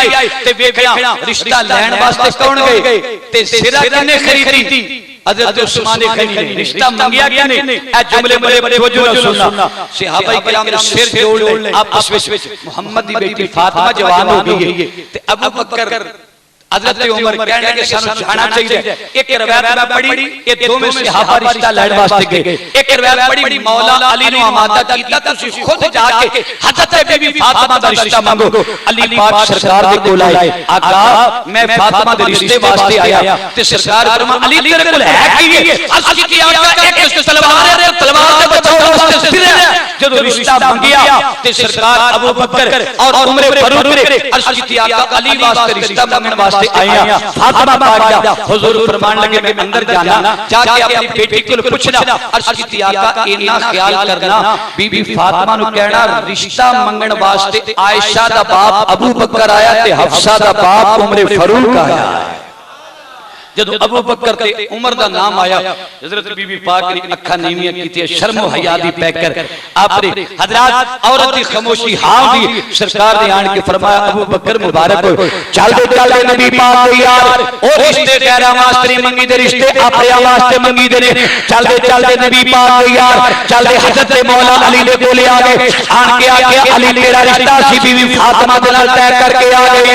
आई ते वेखिया रिश्ता लैण वास्ते कौन गए ते सिरा किने खरीदी हजरत उस्मान ने खरीदी रिश्ता मंगिया किने ए जुमले बड़े वजह सुनना सहाबा किराम ने सिर जोड़ ले आपस में मोहम्मद दी बेटी फातिमा जवान हो गई है ते अबू बकर हजरत उमर कहने लगे सानू जाना चाहिए एक रिवायत में पढ़ी ये दोवें सहाबा रिश्ता लैण वास्ते गए एक रिवायत पढ़ी मौला अली ने आमादा कीता तुसी खुद जाके हजरत बीबी फातिमा दा रिश्ता मांगो अली पाक सरकार दे कोल आए आका मैं फातिमा दे रिश्ते वास्ते आया ते सरकार फरमा अली तेरे कोल है की अर्ज की आका एक तलवार है तलवार से बचाओ वास्ते सिर है जब रिश्ता मांगिया ते सरकार अबू बकर और उमर फारूक अर्ज की आका अली वास्ते रिश्ता मांगने वास्ते आया फातिमा बाजा हुजूर फरमान लगे मैं अंदर जाना जाके अपनी बेटी को पूछना अर्ज की आका इतना ख्याल करना बीबी फातिमा नु कहना रिश्ता मंगण वास्ते आयशा दा बाप अबू बकर आया ते हफ्सा दा बाप उमर फारूक आया जब अबू बकर ते उमर दा नाम आया हजरत बीबी पाक ने अखा नीवियां कीती शर्म हया दी पैकर आपने हजरत औरत दी खामोशी हां दी सरकार ने आन के फरमाया अबू बकर मुबारक हो चल दे नबी पाक यार ओ रिश्ते गैरा वास्ते मंगी दे रिश्ते अपने वास्ते मंगी दे ने चल दे नबी पाक यार चल दे हजरत मौला अली दे कोले आ गए आन के आके अली तेरा रिश्ता सी बीबी फातिमा दे नाल तय करके आ गए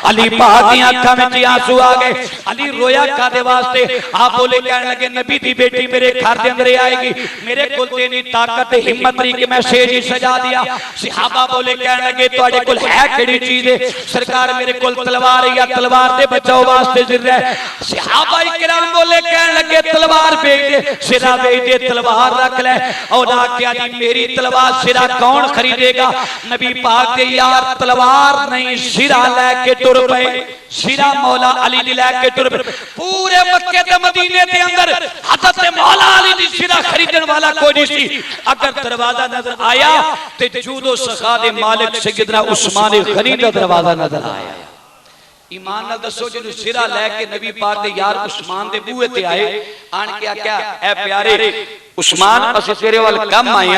अली पाक दी आंखां विच आंसू आ गए अली रोया कादे वास्ते आप बोले कहने लगे नबी दी बेटी मेरे घर दे अंदर आएगी मेरे कोल ते नी ताकत ते हिम्मत नहीं कि मैं सेज ही सजा दिया सहाबा बोले कहने लगे तुम्हारे कोल है केड़ी चीज है सरकार मेरे कोल तलवार है या तलवार दे बचाओ वास्ते जिर है सहाबा किराम बोले कहने लगे तलवार बेच दे सिरा बेच दे तलवार रख ले और आख्या जी मेरी तलवार सिरा कौन खरीदेगा नबी पाक दे यार तलवार नहीं सिरा लेके टुर पे सिरा मौला अली ने लेके टुर पूरे मक्के ते मदीने के अंदर हजरत मौला अली दी सिरा खरीदने वाला कोई नहीं सी अगर दरवाजा नजर आया ते जूदो सखा दे मालिक सैयदना उस्मान गनी दा दरवाजा नजर आया ईमान नाल दसो जो सिरा लेके नबी पाक दे यार उस्मान दे बूहे ते आए आन के आख्या ए प्यारे उस्मान अस तेरे वाल कम आए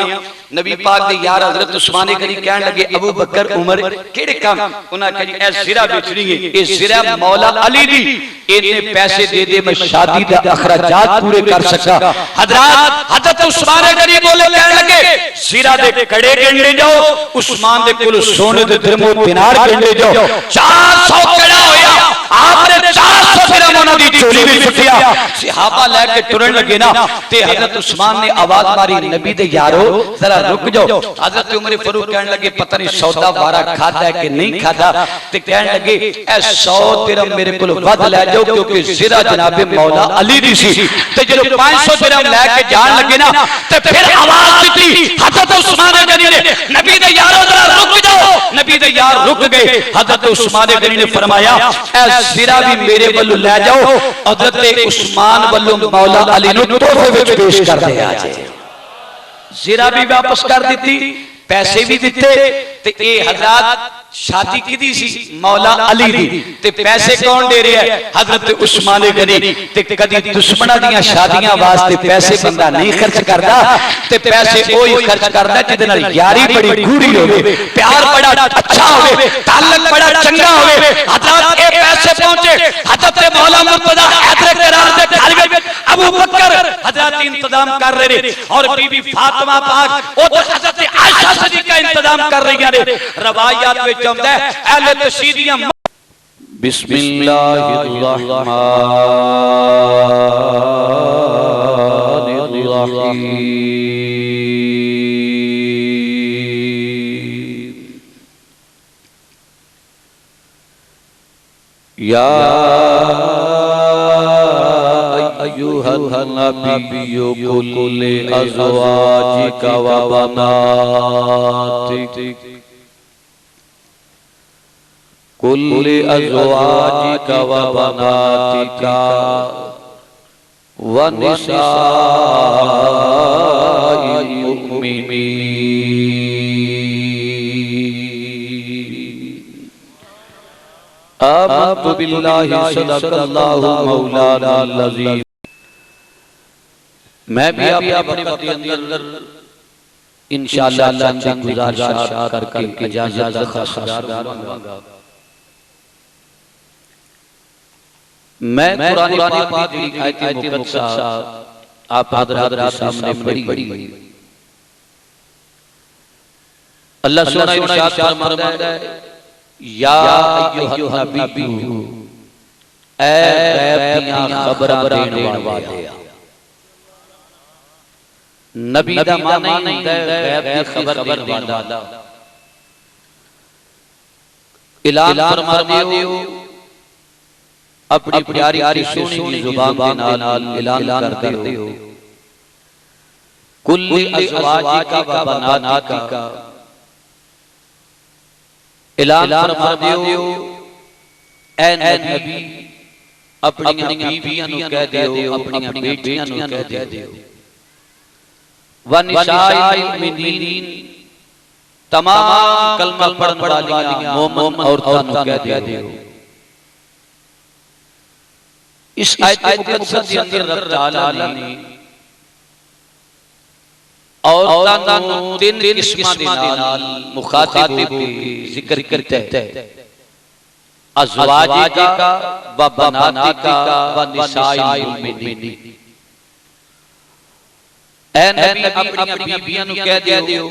नबी पाक दे यार हजरत उस्मान गनी कहने लगे अबू बकर उमर केड़े काम उन्हां कही ए सिरा बेचनी है ए सिरा मौला अली दी इतने पैसे दे दे मैं शादी दे अखराजात पूरे कर सका हजरत उस्मान गनी बोले कहने लगे सिरा दे कड़े गिन ले जाओ उस्मान दे कोल सोने दे दिरमो दिनार गिन ले जाओ 400 कड़ा होया आपने 400 दिरहम उन्हां दी चोली विच सुटिया सहाबा लेके टुरन लगे ना ते हजरत उस्मान ने आवाज मारी नबी दे यारो जरा रुक जाओ हजरत उमर फारूक कहने लगे पता नहीं सौदा वारा खादा है कि नहीं खादा ते कहने लगे ए 100 दिरहम मेरे कोल वध ले जाओ क्योंकि सिरा जनाबे मौला अली दी सी ते जब 500 दिरहम लेके जान लगे ना ते फिर आवाज दी हजरत उस्मान गनी ने नबी दे यारो जरा रुक जाओ नबी दे यार रुक गए हजरत उस्मान गनी ने फरमाया ए सिरा भी मेरे वल्लों ले जाओ हजरत उस्मान वल्लों मौला अली नु तोहफे विच पेश कर दे सिरा भी वापस कर दी पैसे भी दिते ते ए हजरत शादी किदी सी मौला अली दी ते पैसे कौन दे रहा है हजरत उस्मान गनी ते कदी दुश्मना दियां शादियां वास्ते पैसे बंदा नहीं खर्च करदा ते पैसे ओही खर्च करदा जिदे नाल यारी बड़ी गूढ़ी होवे प्यार बड़ा अच्छा होवे ताल्लुक बड़ा चंगा होवे हजरत ए पैसे पहुंचे हजरत मौला मुर्तजा हैदर करार दे घर विच अबू बकर हजरत इंतजाम कर रहे ने और बीबी फातिमा पाक ओ हजरत आयशा सिद्दीका इंतजाम कर रही ने रवायत में चलता है अहले तशरीदियां बिस्मिल्लाहिर्रहमानिर्रहीम या अय्युहन नबिय्यु कुल अज़वाजिका व बनातिक कुल अज़वाजिका व बनातिका व निसाइल मुमिनीन आमन्तु बिल्लाहि सदक़ल्लाहु मौलाना अज़ीम। मैं भी अपने वक्त के अंदर इंशाअल्लाह चंद गुजारिश करके इजाजत का ख़ासदार बनूंगा। मैं कुरान पाक की आयत मुकद्दसा आप हज़रात सामने पढ़ी। अल्लाह सुना इरशाद फरमाता है, या अय्युहन नबी, ऐ गैब दियां खबरां देण वाले। नबी दा माना ही हुंदा है गैब दी खबर देण वाला। ऐलान फरमा दियो अपनी प्यारी सोहनी जुबान के नाल ऐलान कर दियो, कुल्ली अज़वाजिका व बनातिका। ऐलान फरमा दियो ऐ नबी अपनी बीवियां नूं कह दियो, अपनी बेटियां नूं कह दियो, व निसाइल मुमिनीन, तमाम कलमा पढ़न वालियां मोमिन औरतां नूं कह दियो। इस आयत मुकद्दसा के अंदर रब तआला ने औरतां नूं तीन किस्मां दे नाल मुखातिब हो के जिक्र कीता है, अज़वाजिका व बनातिका व निसाइल मुमिनीन। ऐ नबी अपनी बीवियां नूं कह दियो,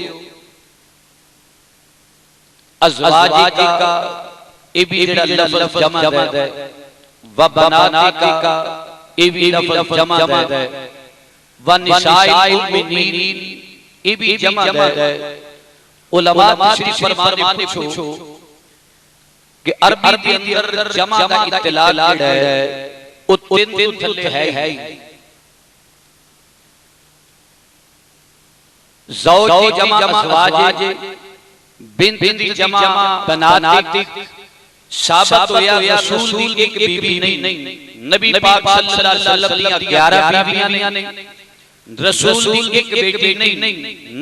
अज़वाजिका ए भी जेड़ा लफ्ज़ जमा है, व बनातिका ए भी लफ्ज़ जमा है, व निसाइल मुमिनीन ए भी जमा है। उलमा तशरीह फरमाते पूछो कि अरबी के अंदर जमा का इत्तलाक है ओ तीन थल्ले है ही। ज़ौज जमा अज़वाज, बिन्त जमा बनातिक। साबित होया रसूल की एक बीवी नहीं, नबी पाक सल्लल्लाहु अलैहि वसल्लम की 11 बीवियां ने, रसूल की एक बेटी नहीं,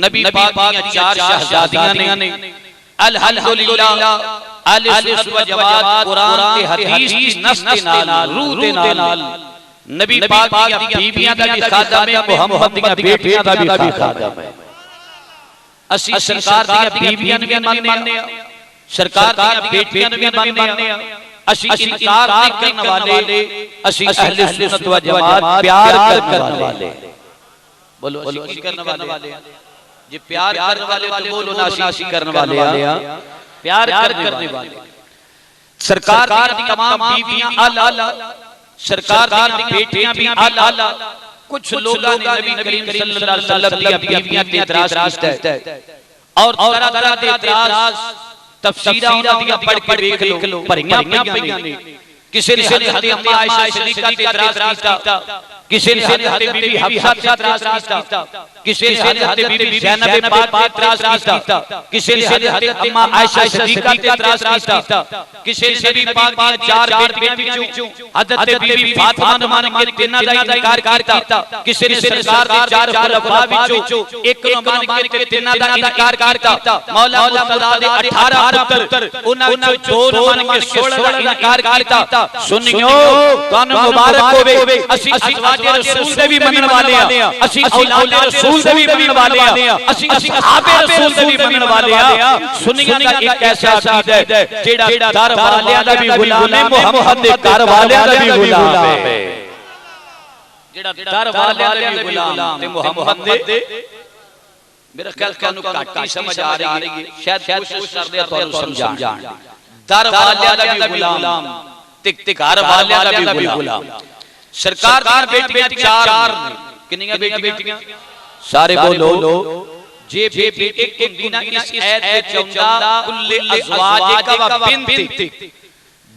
नबी पाक की 4 शहजादियां ने। अल्हम्दुलिल्लाह अहले सुन्नत व जमात कुरान के हदीस की नस के नाल रूह के नाल नबी पाक की बीवियां दा भी खादम है, मुहम्मद दी बेटियां दा भी खादम है। असी सरकार दी बीवियां भी मानने आ, सरकार दी बेटियां भी मानने आ। असी इनकार नहीं करने वाले, असी अहले सुन्नत व जमात प्यार करने वाले। बोलो असी करने वाले हैं। जे प्यार करने वाले तो बोलो ना असी करने वाले हैं, प्यार करने वाले। सरकार दी तमाम बीवियां आला, सरकार दी बेटियां भी आला। कुछ लोगों ने नबी करीम सल्लल्लाहु अलैहि वसल्लम दी बीवियां ते इतराज किया है और तरह-तरह दे इतराज तफसीरां उन्हां दी पढ़ के देख लो, भरियां पईयां ने। किसी ने हज़रत अम्मा आयशा सिद्दीक़ा ते इतराज किया, किसी ने हज़रत बीबी हफ्सा ते इतराज किया, किसी ने हज़रत बीबी ज़ैनब पाक पे इतराज किया, किसी ने हज़रत अम्मा आयशा सिद्दीक़ा ते इतराज किया, किसी ने नबी पाक दी 4 बेटियां विचों हज़रत बीबी फातिमा नूं मान के तिन्हां दा इनकार किया, किसी ने सरकार दे 4 खुलफा विचों एक नूं मान के तिन्हां दा इनकार किया। मौला मुर्तज़ा दे 18 पुत्र उन्हां विचों 2 नूं मान के 16 दा इनकार किया। सुनियो तुहानू मुबारक होवे, असी अज़वाजे रसूल दे भी मनण वाले आ, असी औलादे रसूल दे भी मनण वाले आ, असी असहाबे रसूल दे भी मनण वाले आ। सुन्नियां दा एक ऐसा अकीदा है जेड़ा दर वालियां दा भी गुलाम है, मुहम्मद दे घर वालियां दा भी गुलाम है। जेड़ा दर वालियां दा भी गुलाम ते मुहम्मद दे, मेरा ख्याल तुहानू घट ही समझ आ रही है, शायद कोशिश करदे आ तुहानू समझाण। दर वालियां दा भी गुलाम ते घर वालियां दा भी गुलाम। सरकार दी बेटियां 4 ने, कितनियां बेटियां? सारे बोलो। जे बेटी एक हुंदी ना इस आयत विच आउंदा कुल्ले अज़वाजिका व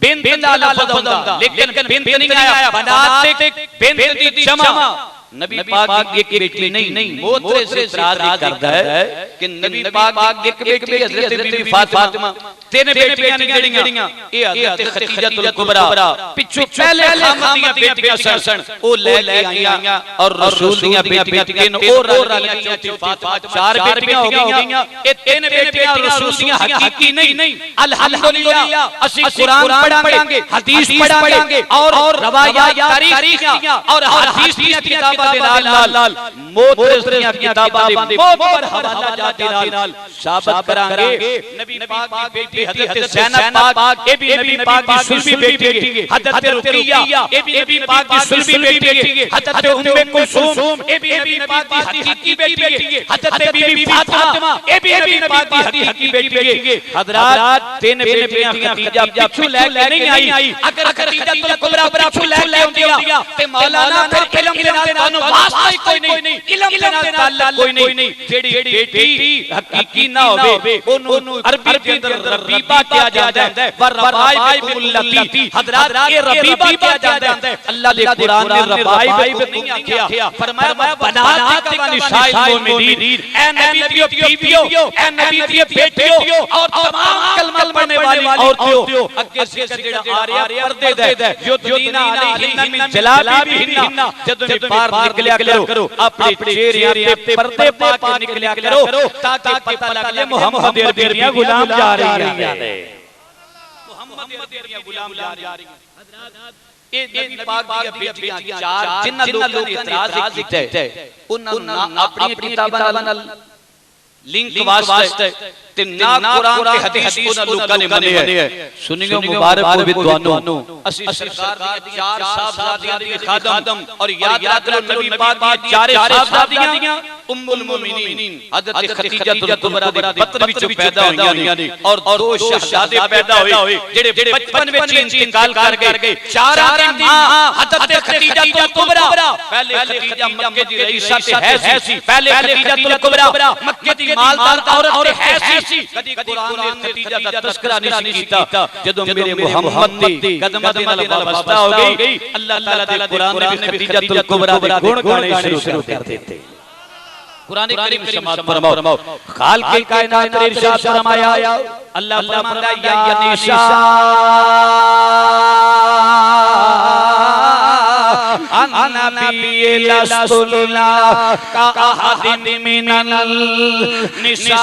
बिन्त दा लफ्ज़ आउंदा, लेकिन बिन्त नहीं आया, बनातिक बिन्त दी जमा। नबी पाक एक बेटी नहीं, मोहतरे से इतराज करदा है कि नबी पाक एक बेटी हज़रत बीबी फातिमा, 3 बेटियां ने जड़ियां ए हज़रत खदीजतुल कुबरा पिछू पहले खामदियां बेटियां सन, ओ ले आईयां और रसूल दियां बेटियां 3 और रल गईयां ते फातिमा 4 बेटियां हो गईयां। ए 3 बेटियां रसूल दियां हकीकी नहीं। अल्हम्दुलिल्लाह असी कुरान पढ़ांगे, हदीस पढ़ांगे और रवायात तारीख और हदीस दी किताब किताबां दे नाल मौत दियां किताबां दे मौत पर हवाला जाते नाल साबित करांगे। नबी पाक दी बेटी हजरत ज़ैनब पाक ए भी नबी पाक दी सुल्बी बेटी है, हजरत रुकिया ए भी नबी पाक दी सुल्बी बेटी है, हजरत उम्मे कुलसूम ए भी नबी पाक दी हकीकी बेटी है, हजरत बीबी फातिमा ए भी नबी पाक दी हकीकी बेटी है। हजरत तीन बेटियां खदीजा पिछू लेके नहीं आई, अगर खदीजा तुल कुबरा पिछू लेके आउंदिया ते मौलाना फिर इल्म दे नाल तानू वास्ता ही कोई नहीं, इल्म दे नाल ताल्लुक कोई नहीं। जेड़ी बेटी हकीकी ना होवे ओनू अरबी दे अंदर रबीबा किया जांदा है, वर रबाइब मुल्लती हजरत ए रबीबा किया जांदा है। अल्लाह दे कुरान ने रबाइब को नहीं आखिया, फरमाया बनाती का निशाइल मोमिनीन ए नबी दी बीवियों ए नबी दी बेटियों और तमाम कलमा पढ़ने वाली औरतों अगे जिक्र जेड़ा आ रहा पर्दे दा युद्दीना अलैहिन्ना मिन जलाबिहिन्ना जदों भी बाहर निकलिया करो अपने चेहरे पे पर्दे पा के निकलिया करो ताकि पता लगे मोहम्मद अरबियां गुलाम जा रही है, मोहम्मद अरबियां गुलाम जा रही है। ए नबी पाक दी बेटियां चार जिन्हां लोकां ने इतराज कीता है उन्हां अपनी किताबां नाल लिंक वास्ते ते ना कुरान ते हदीस उन्हां लोकां ने मने है। सुनियो मुबारक हो विद्वानों, असि सरकार दी चार साहबजादियां दी खादम और याद रखो नबी पाक दी चार साहबजादियां उम्मुल मोमिनीन हजरत खदीजा तुल कुबरा दी बतन विच पैदा होईयां ने और दो शहजादे पैदा होए जेड़े बचपन विच इंतकाल कर गए। चारां दी मां हजरत खदीजा तुल कुबरा पहले खदीजा मक्के दी रईसा ते है सी, पहले खदीजा तुल कुबरा मक्के दी मालदार औरत है सी। कदी कुरान ने खदीजा दा तस्करा नहीं कीता, जदों मेरे मोहम्मद दी कदमां दे नाल वास्ता हो गई अल्लाह ताला दे कुरान ने खदीजा तुल कुबरा दे गुण गाने शुरू कर देते। कुरान करीम समाअत फरमाओ, खालिक कायनात ने इरशाद फरमाया अल्लाह फरमाता या निशा अन्नबी लस्तुल्ला का अहदिन मिनल निसा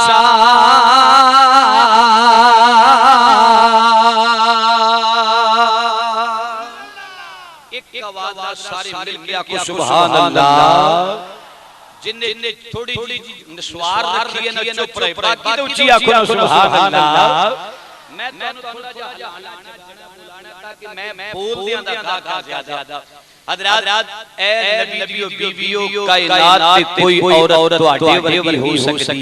एक आवाज सारे मिल के आखो सुभान अल्लाह। जिन्ने थोड़ी जी नस्वार रखी है ना चुप रहे, बाकी तो ऊंची आंखों ना सुभान अल्लाह। मैं तन्नू थोड़ा जा हलाना बुलाना ताकि मैं बोल दियां दा गा ज्यादा। हजरत ए नबियों बीवियों कायनात ते कोई औरत ਤੁਹਾਡੇ ਵਰਗੀ हो सकती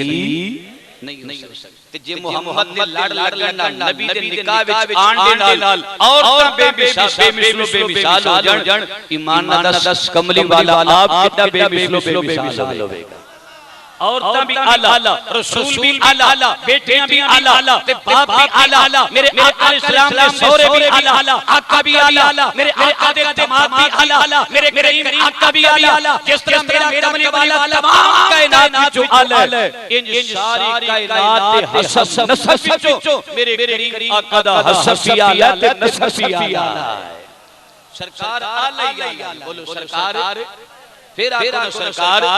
नहीं हो सकती। ते जे मोहम्मद ने लड़ लगना नबी दे निकाह विच आण दे नाल औरतां बेमिसाल हो जाण। ईमान दा दस कमली वाला आप कितना बेमिसाल होवेगा। औरतां भी आला, रसूल भी आला, बेटियां भी आला, ते बाप भी आला, मेरे आका इस्लाम दे सौरे भी आला, आका भी आला, मेरे आका दे दामाद भी आला, मेरे करीम आका भी आला। जिस तरह मेरा कमली वाला तमाम कायनात जो आला है इन सारी कायनात दे हसब नसब विचों मेरे करीम आका दा हसब भी आला ते नसब भी आला है। सरकार आला ही आला, बोलो सरकार। फिर आका सरकार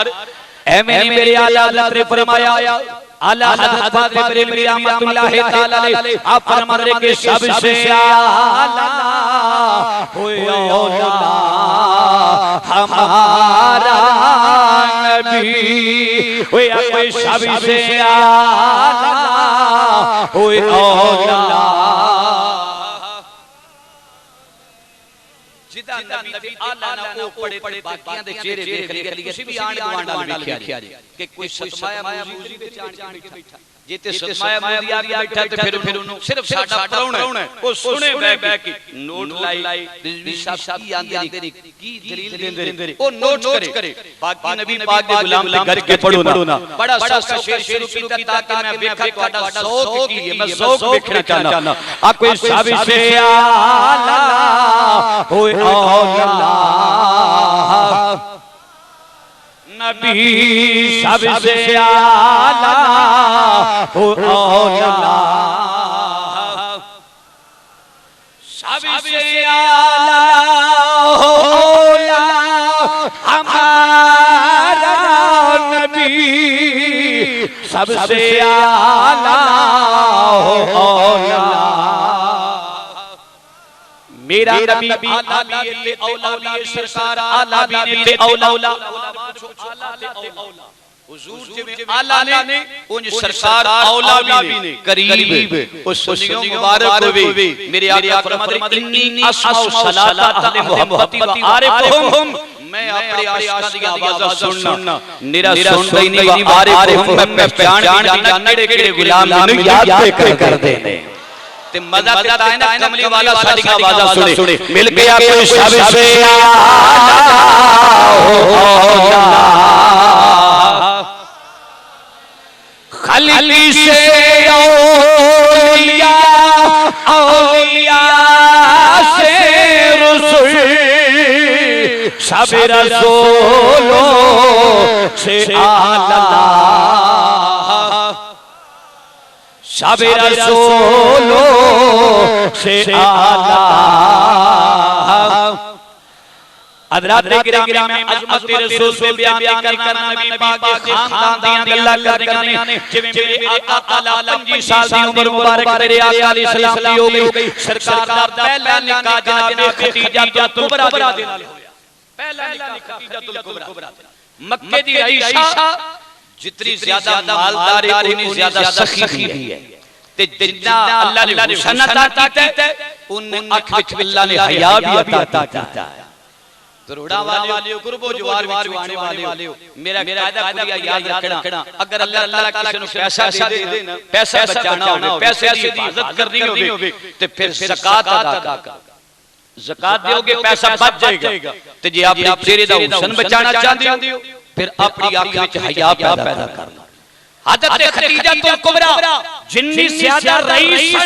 ऐ मेरे आला हज़रत ने फरमाया आला हज़रत पाक मेरे रहमतुल्लाह तआला अलैह आप फरमा रहे कि सबसे आला होए औला हमारा नबी होए कोई सबसे आला होए औला जिदा नबी आला ना ओ पड़े बाकियां दे चेहरे देख लिए तुसी भी आंड गवांड नाल वेखिया जी कि कोई सतमाया मौजूदी विच आण के बैठा जे ते सतमाया मौजूदी आ बैठा ते फिर उन्होंने सिर्फ साडा प्राहुणा है ओ सुने बह के नोट लाई रिजवी साहब की आंदे ने की दलील देंदे ने ओ नोट करे बाकी नबी पाक दे गुलाम ते घर के पढ़ो ना बड़ा सौका शेर शुरू कीता ताकि मैं वेखा ਤੁਹਾਡਾ शौक की है, मैं शौक देखना चाहना। आ कोई सबसे आला होए औला नबी सबसे आला हो औला सबसे आला हो औला हमारा नबी सबसे आला हो औला मेरा नबी आला भी ते औला भी सरकार आला भी ते औला हुजूर जिवें आला ने उन सरकार औला भी ने करीब उस सुन्नियों मुबारक होवे मेरे आका फरमाते इन्नी अस्माउ सलाता अहले मोहब्बती व आरिफुहुम मैं अपने आशिकां दी आवाज़ सुनना निरा सुनदा ही नहीं आरिफुहुम मैं पहचान भी जाना केड़े गुलाम मैनू याद कर देने ते मजा ते ताए ना कमली वाला साडी आवाज़ सुने मिल गया कोई सबसे खली से औलिया औलिया से रसूल सब रसूलों से आला सब रसूलों से आला हज़रात गिराम में अज़मत रसूल पे बयान करना नबी पाक के खानदान दी गल्लां करदियां ने जिवें मेरे आका आला 25 साल दी उम्र मुबारक मेरे आका अलैहि सलाम दी हो गई सरकार दा पहला निकाह जनाब खदीजा कुबरा दे नाल होया पहला निकाह खदीजा कुबरा मक्के दी आयशा जितनी ज्यादा मालदार है उतनी ज्यादा सखी है ते जितना अल्लाह ने हुस्न अता कीता उन अख विच अल्लाह ने हया भी अता कीता है दरोड़ा वालियों गुरबो जवार विच आने वालियों मेरा कायदा पूरा याद रखना अगर अल्लाह ताला किसी को पैसा दे दे ना पैसा बचाना हो पैसे की हिफाजत करनी हो ते फिर ज़कात अदा कर ज़कात दोगे पैसा बच जाएगा ते जे आप चेहरे दा हुस्न बचाना चाहते हो फिर अपनी आंख विच हया पैदा करना हज़रत खदीजा कुबरा जितनी ज्यादा रईस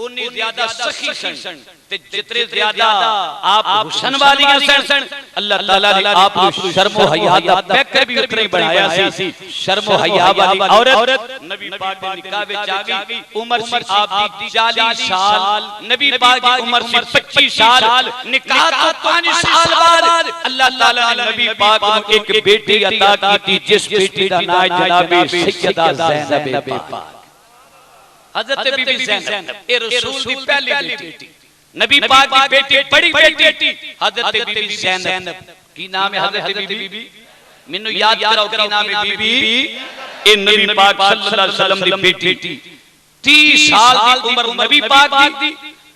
उन्नी ज्यादा सखी सन ते जितने ज्यादा आप हुस्न वालियां सन अल्लाह ताला ने आप शर्म व हया दा पैकर भी उतने ही बनाया सी शर्म व हया वाली औरत नबी पाक दे निकाह विच आ गई उम्र सी आप दी 40 साल नबी पाक की उम्र सी 25 साल निकाह तो 5 साल बाद अल्लाह ताला ने नबी पाक को एक बेटी अता की जिस बेटी दा नाम जनाब सैयदा ज़ैनब पाक हज़रत बीबी ज़ैनब ए रसूल दी पहली बेटी नबी पाक की बेटी बड़ी बेटी हज़रत बीबी ज़ैनब की नाम है हज़रत बीबी मेनू याद कराओ की नाम है बीबी ए नबी पाक सल्लल्लाहु अलैहि वसल्लम दी बेटी 30 साल दी उम्र नबी पाक दी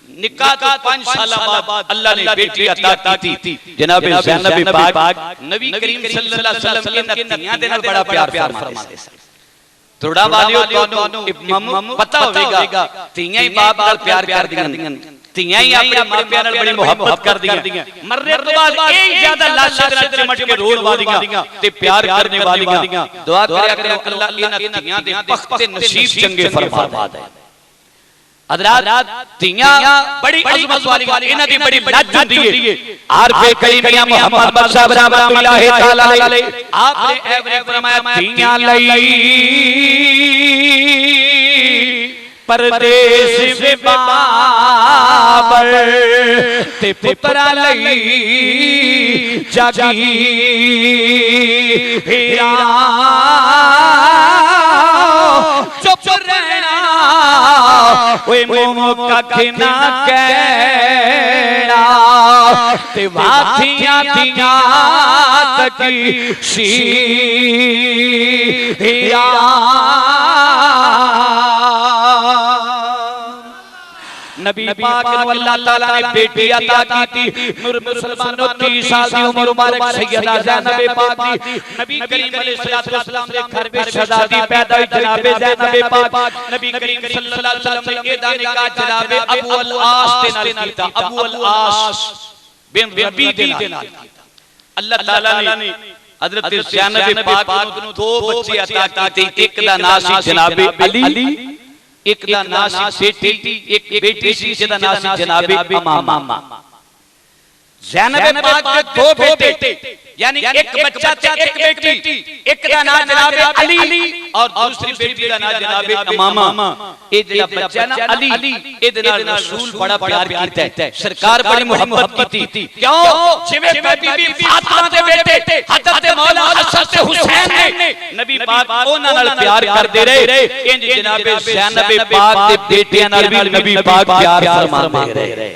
निकाह तो 5 साल बाद अल्लाह ने बेटी अता की जनाब ज़ैनब पाक नबी करीम सल्लल्लाहु अलैहि वसल्लम के नतियां दे नाल बड़ा प्यार फरमाते सन थोड़ा वालियों तो पता होगा तियां ही बाप नाल प्यार कर दियां तियां ही अपने मापियां नाल बड़ी मोहब्बत कर दियां मरने तो बाद एक ज्यादा लाशां दे नाल चिमट के रोण वालियां ते प्यार करने वालियां दुआ करया करो अल्लाह इन्हां तियां दे बख्त ते नसीब चंगे फरमा दे हज़रात तियां बड़ी अज़मत वालियां इन्हां दी बड़ी लज हुंदी है आरफे करीम मियां मोहम्मद बख्श रहमतुल्लाह तआला अलैहि आपने एवरे फरमाया तियां लई परदेस वे बाबर ते पुत्रा लई जागी हीरा चुप रहना ओए मोमो कख ना कहना ते वाथियां थियां तकी सी हीरा नबी पाक को अल्लाह ताला ने बेटी अता की थी मुसलमानों 30 साल की उम्र मुबारक सैयदा ज़ैनब पाक की नबी करीम अलैहिस्सलाम के घर में शहजादी पैदा हुई जनाब ज़ैनब पाक नबी करीम सल्लल्लाहु अलैहि वसल्लम ने एदा निकाह जनाब अबू अल आस दे नाल कीता अबू अल आस बिन रबी दे नाल अल्लाह ताला ने हजरत ज़ैनब पाक को 2 बच्चे अता कीते एक दा नाम सी जनाब अली एक दा नाम सी बेटी एक बेटी सी जिहदा नाम सी जनाब अमामा ज़ैनब पाक के 2 बेटे यानी एक बच्चा ते एक बेटी एक दा नाम जनाब अली और दूसरी बेटी दा नाम जनाब अमामा ए जेड़ा बच्चा ना अली ए दे नाल रसूल बड़ा प्यार कीता है सरकार बड़ी मोहब्बत कीती क्यों जिवें बीबी फातिमा दे बेटे हज़रत मौला हसन ते हुसैन ने नबी पाक उन्हां नाल प्यार करदे रहे इंज जनाब ज़ैनब पाक दे बेटियां नाल भी नबी पाक प्यार फरमांदे रहे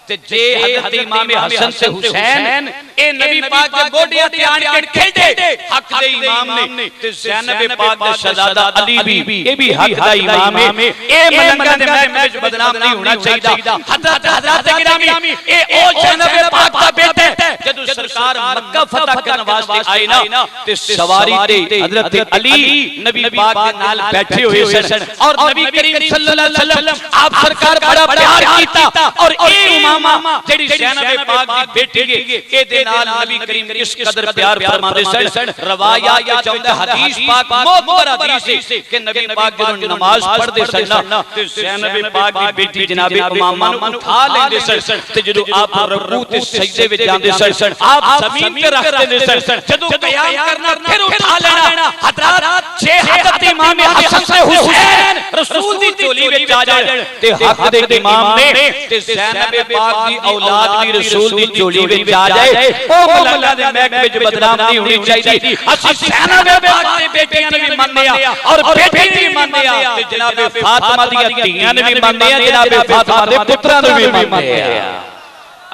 ते जे हजरत इमाम हसन से हुसैन ए नबी पाक दे गोडियां ते आन के खेडे हक दे इमाम ने ते ज़ैनब पाक दे शहजादा अली भी ए भी हक दा इमाम है ए मलंगा दे महकमे विच बदनाम नहीं होना चाहिए। हजरत गिरामी ए ओ ज़ैनब पाक दा बेटा जदों सरकार मक्का फतह करन वास्ते आए ना ते सवारी ते हजरत अली नबी पाक दे नाल बैठे हुए सन और नबी करीम सल्लल्लाहु अलैहि वसल्लम आप सरकार बड़ा प्यार कीता और ए मामा जेडी ज़ैनब पाक दी बेटी है ए दे नाल नबी करीम इस कदर प्यार फरमाते सन। रवाया या चौंदा हदीस पाक मोहतर हदीस है कि नबी पाक जदों नमाज पढ़दे सन ना ते ज़ैनब पाक दी बेटी जनाब उमामा नु उठा लेंदे सन ते जदों आप रुकू ते सजदे विच जांदे सन आप जमीन पे रख देंदे सन जदों क़याम करना फिर उठा लेना। हजरत छे हजरत इमाम हसन से हुसैन रसूल दी झोली विच आ जाए ते हक दे इमाम ने ते ज़ैनब पाक दी औलाद भी रसूल दी झोली विच आ जाए ओ मलंगा दे महकमे विच बदनाम नहीं होनी चाहिए। असि ज़ैनब पाक दे बेटियां ने भी मनने आ और बेटे भी मनने आ ते जनाब फातिमा दी धीयां ने भी मनने आ जनाब फातिमा दे पुत्रां ने भी मनने आ।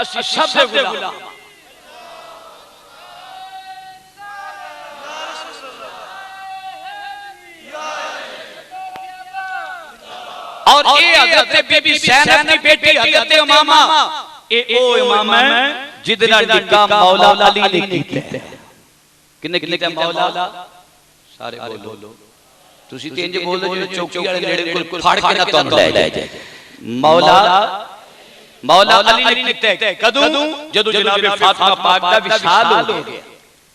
असि सब दे गुलाम और ये हजरत बीबी ज़ैनब की बेटी हजरत उमामा ए ओ इमाम है जिदे नाल निकाह मौला अली ने कीता। किने कीता मौला सारे बोलो तुसी ते इंज बोल दो जो चौकी वाले नेड़े कोल फड़ के ना तुहानू ले जाए। मौला अली ने कीता कदों जदों जनाब फातिमा पाक दा विशाल हो गया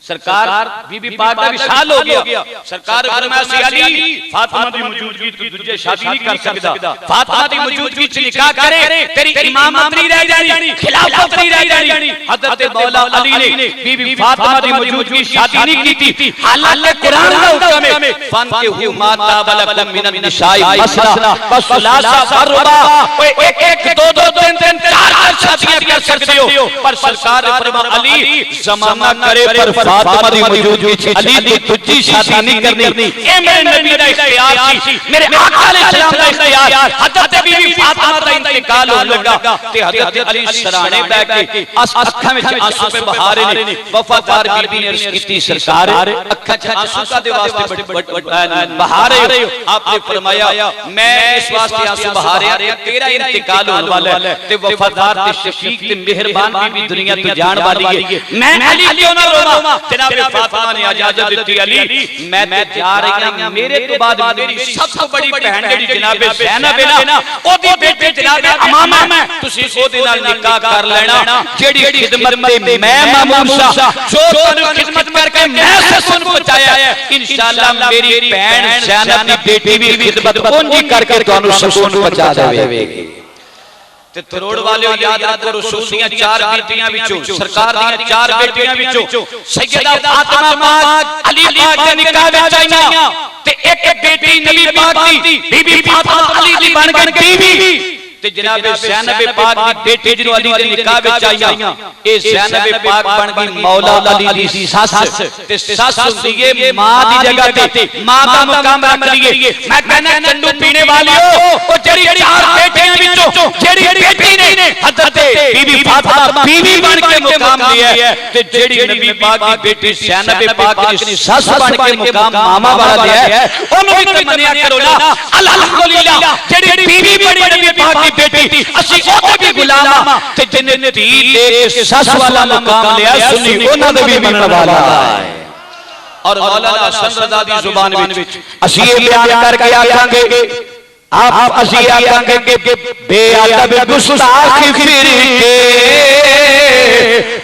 सरकार बीबी पाक दा विशाल हो गया सरकार फरमाया सी अली फातिमा दी मौजूदगी तो दूजे शादी नहीं कर सकदा फातिमा दी मौजूदगी च निकाह करे तेरी इमामत नहीं रह जानी खिलाफत नहीं रह जानी। हजरत मौला अली ने बीबी फातिमा दी मौजूदगी शादी नहीं की हालांकि कुरान का हुक्म है फन के हुमात ताबलकुम मिनन निसाई मसला फसलासा फरबा ओए एक दो तीन चार शादियां कर सकते हो पर सरकार ने फरमाया अली जमाना करे पर फातिमा दी मौजूदगी च अली दी दूजी शादी नहीं करनी ए मेरे नबी दा इख्तियार सी मेरे आका अलैहिस्सलाम दा इख्तियार। हजरत बीबी फातिमा दा इंतकाल होने लगा ते हजरत अली सराने बैठ के अखां विच आंसू पे बहारे ने वफादार बीबी ने अर्ज कीती सरकार अखां च आंसू का दे वास्ते बहारे आपने फरमाया मैं इस वास्ते आंसू बहारिया कि तेरा इंतकाल होने वाला है ते वफादार ते शफीक ते मेहरबान बीबी दुनिया तो जान वाली है मैं अली क्यों ना रोवां। जनाब फातिमा ने इजाजत दी अली मैं जा रही हूं मेरे तो बाद मेरी सबसे बड़ी बहन जेडी जनाब ज़ैनब है ना ओदी बेटी जनाब उमामा है तुसी ओदे नाल निकाह कर लेना जेडी खिदमत में मैं मामून सा जो तन्नू खिदमत करके मैं सुन पहुंचाया है इंशाअल्लाह मेरी बहन ज़ैनब दी बेटी भी खिदमत उंजी करके तन्नू सुकून पहुंचा देवेगी। ते तरोड़ वाले याद रखो रसूल दी चार बेटियां विचों सरकार दी चार बेटियां विचों सैयदा फातिमा पाक अली पाक दे निकाह विच आईयां ते एक बेटी नबी पाक दी बीबी फातिमा अली दी बन गई बीबी ते जनाब ज़ैनब पाक दी बेटी जिनो अली दे निकाह विच आईयां ए ज़ैनब पाक बन गई मौला अली दी सस ते सस हुंदी है मां दी जगह ते मां दा मुकाम रख लईए। मैं कहना चंडू पीने वालियो ओ जेड़ी चार बेटियां विचों जेड़ी बेटी ने हजरत बीबी फातिमा बीबी बन के मुकाम लिया है ते जेड़ी नबी पाक दी बेटी ज़ैनब पाक दी सस बन के मुकाम मामा वाला लिया है ओनु भी तमन्ना करो ना अल्हम्दुलिल्लाह जेड़ी बीबी बनी नबी पाक दी बेटी असि ओदे भी गुलाम ते जिन्ने धी दे सस वाला मुकाम लिया सुन्नी ओना दे भी मनन वाला है। और मौलाना हसन रज़ा दी जुबान विच असि ये बयान करके आखांगे आप असि आखांगे कि बेअदब गुस्ताख फिर के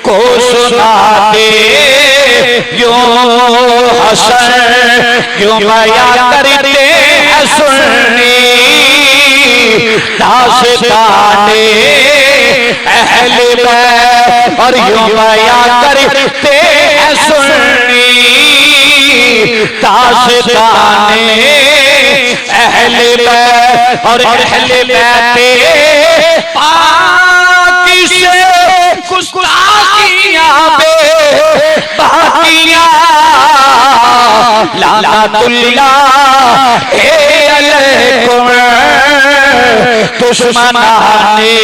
को सुनाते यूं हसन क्यों बयान करते हैं सुन्नी दास्ताने अहले बैत और यूं बयान करते हैं सुन्नी दास्ताने अहले बैत और अहले बैत पाक से गुस्ताखियां बेबाकियां लानतुल्लाह अलैकुम दुश्मनाने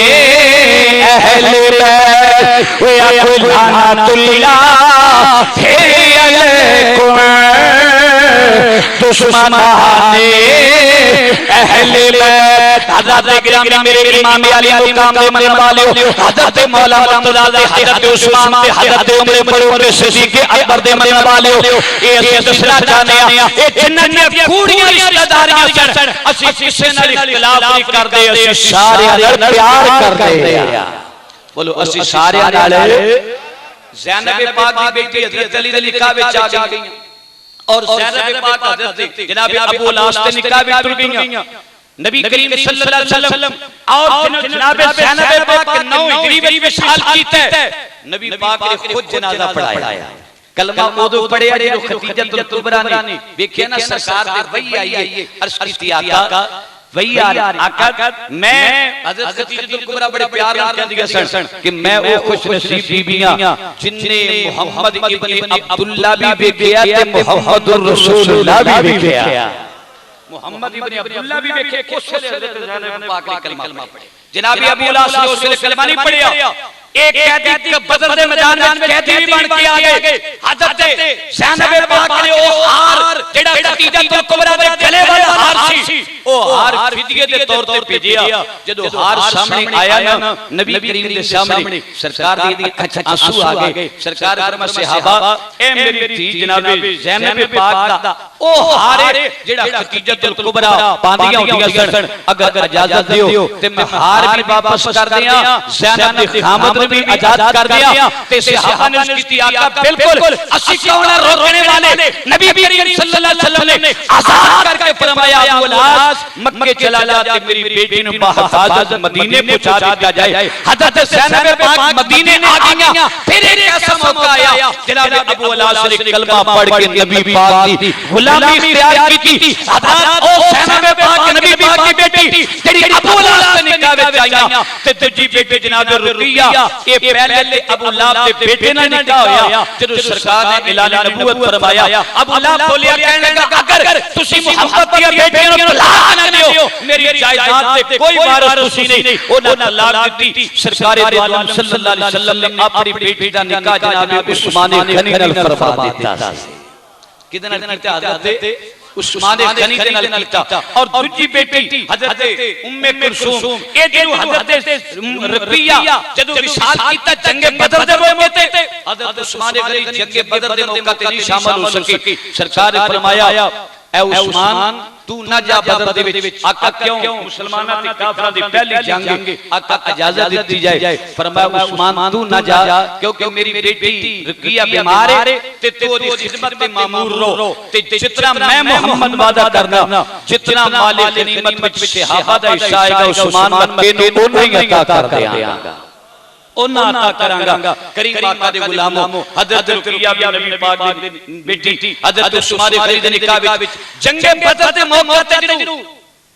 अहले बैत वे लानतुल्लाह अलैकुम दुश्मनाने अहले बैत। हज़रत गिरामी मेरे इमाम अली मुकाम दे मन वाले हज़रत मौला मुर्तज़ा दे हज़रत उस्मान दे हज़रत उमर फारूक सिद्दीक़ अकबर दे मन वाले ए असि दसना चाहते हैं ए जिन्नां दी कूड़ियां रिश्तेदारियां सन असि किसे नाल इख्तिलाफ नहीं करदे असि सारे नाल प्यार करदे आ। बोलो असि सारे नाल ज़ैनब पाक दी बेटी हज़रत अली दे निकाह विच आ गई और ज़ैनब पाक हज़रत जनाब अबू लास दे निकाह विच टुर गईयां। नबी करीम सल्लल्लाहु अलैहि वसल्लम और जनाब ज़ैनब पाक 9 हिजरी में विशाल कीता है। नबी पाक ने खुद जनाजा पढ़ाया कलमा ओदो पढ़िया जो खदीजतुल कुबरा ने देखिए ना सरकार दे वही आई अर्श की आका वही आका मैं हज़रत खदीजतुल कुबरा बड़े प्यार नाल कहंदी सन कि मैं वो खुश नसीब बीबियां जिन्ने मुहम्मद इब्न अब्दुल्ला भी देखिया ते मुहम्मदुर रसूलुल्लाह भी देखिया। मुहम्मद इब्न अब्दुल्ला भी देखे कोशिश हज़रत ज़ैनब पाक ने कलमा पढ़े। जनाब अबू लास ने उसने कलमा नहीं पढ़िया। एक कैदी बदर दे मैदान में कैदी भी बन के आ गए। हज़रत ज़ैनब पाक ने ओ हार जेड़ा खदीजतुल कुबरा दे गले वाला हार सी ओ हार फिदिये दे तौर ते भेजिया। जदों हार सामने आया ना नबी करीम दे सामने सरकार दी अखां च आंसू आ गए। सरकार फरमा सहाबा ए मेरी धी जनाब ज़ैनब पाक दा ओ हार जेड़ा खदीजतुल कुबरा पांदियां होंदियां सन अगर इजाजत दियो ते मैं हार भी वापस कर दियां ज़ैनब दी खामद भी आजाद कर दिया। ते सहाबा ने उसकी आका बिल्कुल असि कौन रोकने वाले नबी करीम सल्लल्लाहु अलैहि वसल्लम ने आजाद करके फरमाया अबू लास मक्के चला जा ते मेरी बेटी नु बाहिफाजत मदीने पहुंचा दिया जाए। हज़रत ज़ैनब पाक मदीने आ गईयां। फिर एक ऐसा मौका आया जनाब अबू लास ने कलमा पढ़ के नबी पाक दी गुलामी इख्तियार की। हज़रत ओ ज़ैनब पाक नबी पाक की बेटी जेडी अबू लास ने निकाह विच आईयां ते दूजी बेटी जनाब रुकिया ये पहले अबू लाब दे बेटे नाल निकाह होया। जदों सरकार ने ऐलान नबूवत फरमाया अबू लाब बोलिया कहने लगा अगर तुसी मुहम्मद दी बेटी नु तलाक ना दियो मेरी जायदाद ते कोई वारिस तुसी नहीं। ओना तलाक दी। सरकार दो आलम सल्लल्लाहु अलैहि वसल्लम ने अपनी बेटी दा निकाह जनाब उस्मान गनी नाल फरमा दिता। किदे नाल कीता हज़रत उस्मान गनी दे नाल कीता। और दूजी बेटी हज़रत उम्मे कुलसूम ए जेनु हज़रत रुकिया जदों विशाल कीता जंगे बदर दे मौके ते हज़रत उस्मान गनी जंगे बदर दे मौके ते नहीं शामिल हो सकी। सरकार ने फरमाया ए उस्मान तू ना जा बदर दे विच। आका क्यों मुसलमानां ते काफिरां दी पहली जंग आका इजाजत दी जाए। फरमाया उस्मान तू ना जा क्योंकि मेरी बेटी रुकिया बीमार है ते तू ओदी खिदमत में मामूर रहो ते जितना मैं मोहम्मद वादा करना जितना मालिक गनीमत विच सहाबा दा हिस्सा आएगा उस्मान मक्के नु ओना ही अता कर देंगा ओना अता करांगा। करीम आका दे गुलामों हज़रत रुकिया भी नबी पाक दी बेटी हज़रत उस्मान गनी दे निकाह विच जंगे बदर दे मौके ते जदों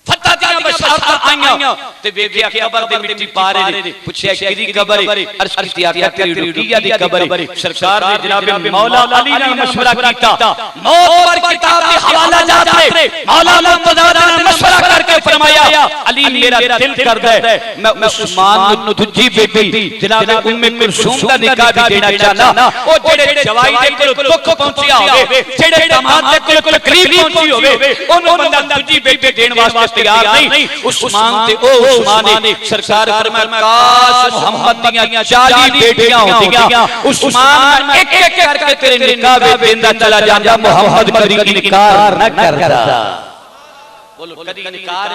फतह दी बशारत आईयां ते वेखिया कबर दे मिट्टी पा रहे ने। पूछया किदी कबर अर्श की आका तेरी रुकिया दी कबर। सरकार ने जनाब मौला अली नाल मशवरा कीता। मौत पर किताब दे हवाला जात ने मौला मुर्तज़ा नाल मशवरा करके फरमाया अली मेरा दिल करदा है मैं उस्मान नु दूजी बेटी जनाब उम्मे कुलसूम दा निकाह भी देना चाहना। ओ जेड़े जवाई दे कोल दुख पहुंचिया होवे जेड़े दामाद दे कोल तकलीफ पहुंची होवे ओनु बंदा दूजी बेटी देण वास्ते तैयार नहीं। उस्मान ते ओ उस्मान ने सरकार फरमाया काश मोहम्मद दियां 40 बेटियां होंदियां उस्मान एक एक करके तेरे निकाह में देंदा चला जांदा मोहम्मद कदी इनकार न करदा। बोलो कदी इनकार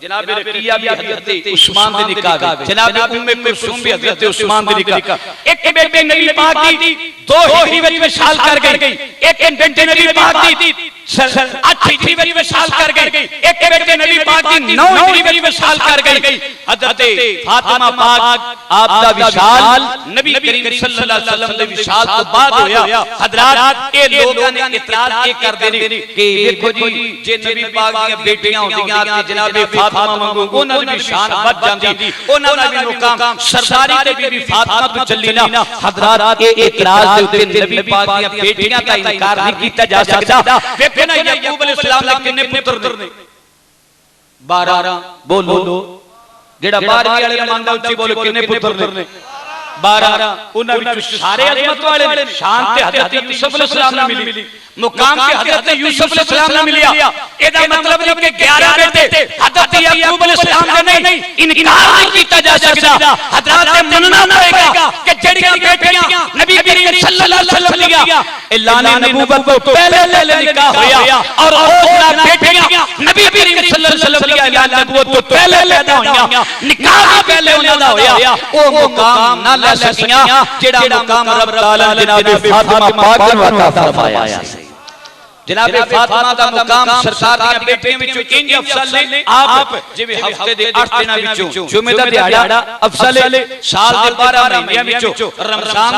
जनाब रुकिया भी हज़रत उस्मान दे निकाह जनाब उम्मे कुलसूम भी हज़रत उस्मान दे निकाह। एक बेटी नबी पाक दी 2 हिजरी विच विशाल कर गई। एक बेटी नबी पाक दी 8 हिजरी विच विशाल कर गई। एक बेटी नबी पाक दी 9 हिजरी विच विशाल कर गई। हज़रत फातिमा पाक आप दा विशाल नबी करीम सल्लल्लाहु अलैहि वसल्लम दे विशाल तो बाद होया। हज़रात ए लोगां ने इतराज ये करदे ने कि देखो जी जे नबी पाक दी बेटियां होंदियां ते जनाब फातिमा वांगू उन्हां दी शान वध जांदी उन्हां दा भी मुकाम सरदारी ते बीबी फातिमा तो चली ना। हज़रात ए इतराज दे उत्ते नबी पाक दी बेटियां दा इनकार नहीं कीता जा सकदा। वेखो ना याकूब अलैहिस्सलाम दे कितने पुत्र ने 12 बोलो जेड़ा 12वीं वाले मंगदा उच्ची बोलो कितने पुत्र ने 12 उन्हां विच सारे अजमत वाले ने शान ते हजरत यूसुफ अलैहिस्सलाम ने मिली मुकाम के हजरत यूसुफ अलैहिस्सलाम ने मिलिया एदा मतलब नहीं कि 11 बेटे हजरत याकूब अलैहिस्सलाम ने नहीं इनकार नहीं कीता जा सकदा हजरत मनना पड़ेगा कि जेड़ियां बेटियां नबी करीम सल्लल्लाहु अलैहि वसल्लम लिया ऐलान नबूवत तो पहले निकाह होया और ओला बेटियां नबी करीम सल्लल्लाहु अलैहि वसल्लम लिया ऐलान नबूवत तो पहले पैदा होया निकाह पहले उन्हां दा होया ओ मुकाम ना ले सकियां जेड़ा मुकाम रब ताला जनाब फातिमा पाक ने अता फरमाया जनाब फातिमा दा मुकाम सरकार दी बेटियां विचों इंज अफसल ने आप जिवें हफ्ते दे 8 दिनां विचों जुमे दा दिहाड़ा अफसल है साल दे 12 महीनਿਆਂ विचों रमजान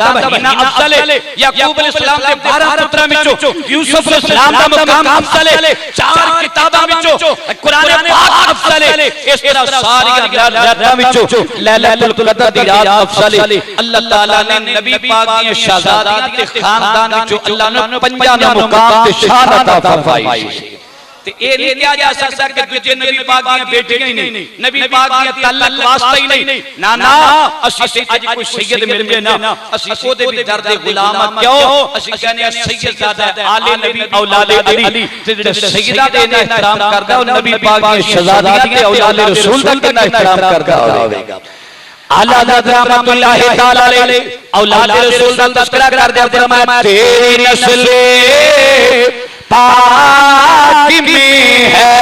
दा महीना अफसल है याकूब अलैहिस्सलाम दे 12 पुत्रां विचों यूसुफ अलैहिस्सलाम दा मुकाम अफसल है 4 किताबां विचों कुरान पाक अफसल है इस तरह सारी रातां विचों लैलतुल कदर दी रात अफसल है अल्लाह ताला ने नबी पाक दी शहजादियां ते खानदान विचों अल्लाह ने 50 मुकाम ते शान अता फरमाई ते ए नहीं कहा जा सकता कि दूजे नबी पाक दी बेटियां ही नहीं नबी पाक दी ताल्लुक वास्ता ही नहीं ना ना असि ते अज कोई सैयद मिल गए ना असि ओदे भी दर दे गुलाम क्यों असि कहने सैयद ज़ादा आले नबी औलाद अली ते जेड़ा सैयदा दे एहतराम करदा ओ नबी पाक दी शहजादियां ते औलाद रसूल दा कितना एहतराम करदा होवेगा आला रहमतुल्लाह ताला अलैहि औलाद रसूल दा तज़किरा करदे फरमाया तेरी नस्ल पाक में है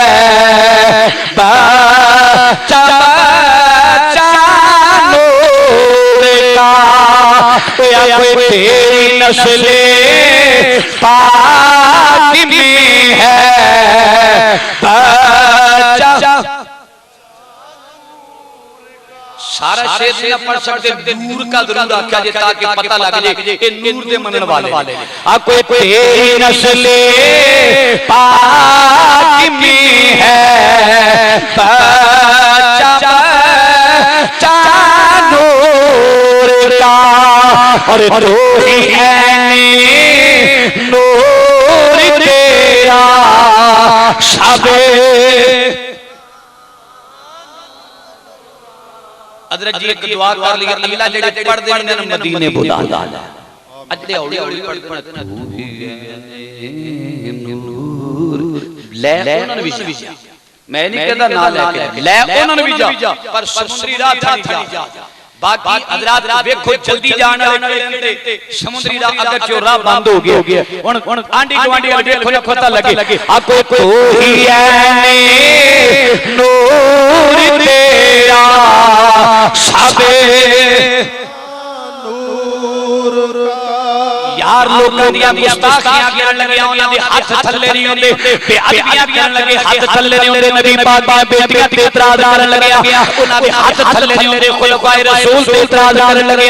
बच्चा बच्चा नूर का या कोई तेरी नस्ल पाक में है बच्चा सारा शेर नहीं पढ़ सकते नूर का जरूर आख्या जे ताकि पता लग जाए कि नूर दे मनन वाले आ कोई तेरी नस्ल पाक में है बच्चा बच्चा नूर का और तू ही है नूर तेरा सबे हजरत जी एक दुआ कर लिया अल्लाह जेड़े पढ़ दे ने मदीने बुला अजले हौली हौली पढ़ तू ही नूर ले उन्होंने भी जा मैं नहीं कहता ना लेके ले उन्होंने भी जा पर समुद्री राह था नहीं जा बाकी हजरत देखो जल्दी जाने वाले समुद्री राह अगर जो राह बंद हो गया हुन आंडी गवांडी देखो ना पता लगे आको तू ही है नूर तेरा सबे नूर यार लोकां दी गुस्ताखियां करन लगे उन्हां दे हाथ थल्ले नहीं होंदे बेअदबियां करन लगे हाथ थल्ले नहीं होंदे नबी पाक दी बेटियां ते इतराज करन लगे उन्हां दे हाथ थल्ले नहीं होंदे खुलफाए रसूल ते इतराज करन लगे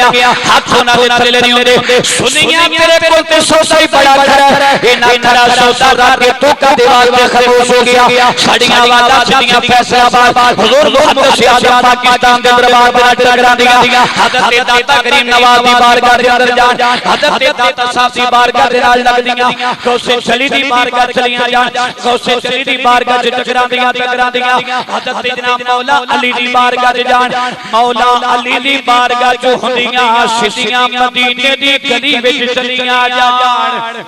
हाथ उन्हां दे थल्ले नहीं होंदे सुनिया तेरे कोल ते सौदा ही बड़ा खरा इना खरा सौदा करके तू कदे वास्ते खामोश हो गया साड़ियां वादा छुट्टियां फैसलाबाद हुजूर मुहम्मद आजम पाकिस्तान दे दरबार दे टकरा दिया हजरत दाता करीम नवाज दी बारगाह दे अंदर जान हजरत दाता साहब दी बारगाह दे नाल लग दियां गौसे चली दी बारगाह चलियां जान गौसे चली दी बारगाह च टकरा दियां हजरत जनाब मौला अली दी बारगाह च जान मौला अली दी बारगाह च हुंदियां सिद्धियां मदीने दी गली विच चलियां जान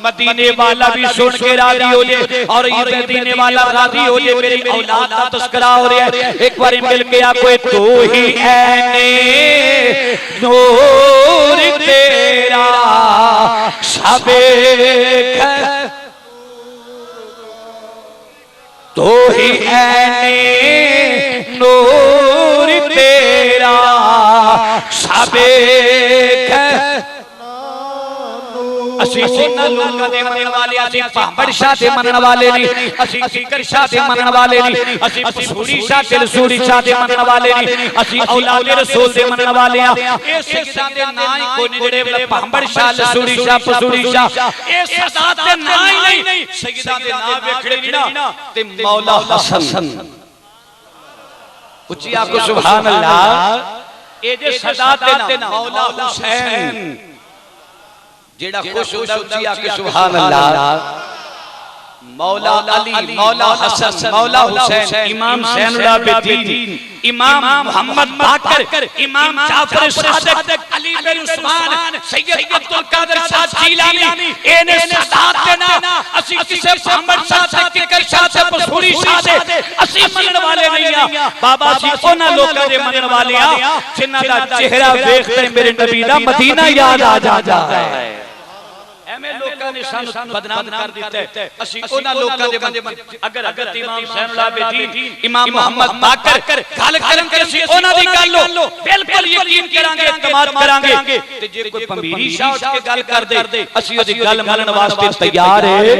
मदीने वाला भी सुन के राजी हो जाए और ये मदीने वाला राजी हो जाए मेरी औलाद का तस्करा हो रहा है एक बार मिल के कोई तू ही है नूर तेरा सबे तू ही है नूर तेरा सबे असी सुन्नत लोकां दे मनन वाले असी पांबड़ शाह दे मनन वाले नहीं असी सीकर शाह दे मनन वाले नहीं असी पसूरी शाह तिलसूरी शाह दे मनन वाले नहीं असी औलाद रसूल दे मनन वाले आ ए सैयदां दे ना ही कोई जेड़े पांबड़ शाह लसूरी शाह पसूरी शाह ए सदात दे ना ही नहीं सैयदां दे ना वेखड़े नहीं ना ते मौला हसन उच्ची आपको सुभान अल्लाह ए जे सदात दे ना मौला हुसैन जेड़ा खुश होता उच्ची आके सुभान अल्लाह मौला अली, मौला हसन, मौला हुसैन, इमाम ज़ैनुल आबिदीन, इमाम मोहम्मद बाकर, इमाम जाफर सादिक, अली बिन उस्मान, सैयद अब्दुल कादिर शाह जीलानी, इन्हें साथ देना असी किसे मोहम्मद साथ किकर साथ बसूरी साथ असी मनन वाले नहीं आ बाबा जी ओना लोकां दे मनन वाले आ जिन्हां दा चेहरा देखते मेरे नबी दा मदीना याद आ जाता है। एमे लोकां ने सानू बदनाम कर दिता है असी ओना लोकां दे बंदे अगर हजरत इमाम ज़ैनुल आबिदीन, इमाम मोहम्मद बाकर गल करन के असी ओना दी गल लो बिल्कुल यकीन करांगे, इत्मीनान करांगे ते जे कोई पंबीरी शाह उठ के गल कर दे असी ओदी गल मनन वास्ते तैयार है।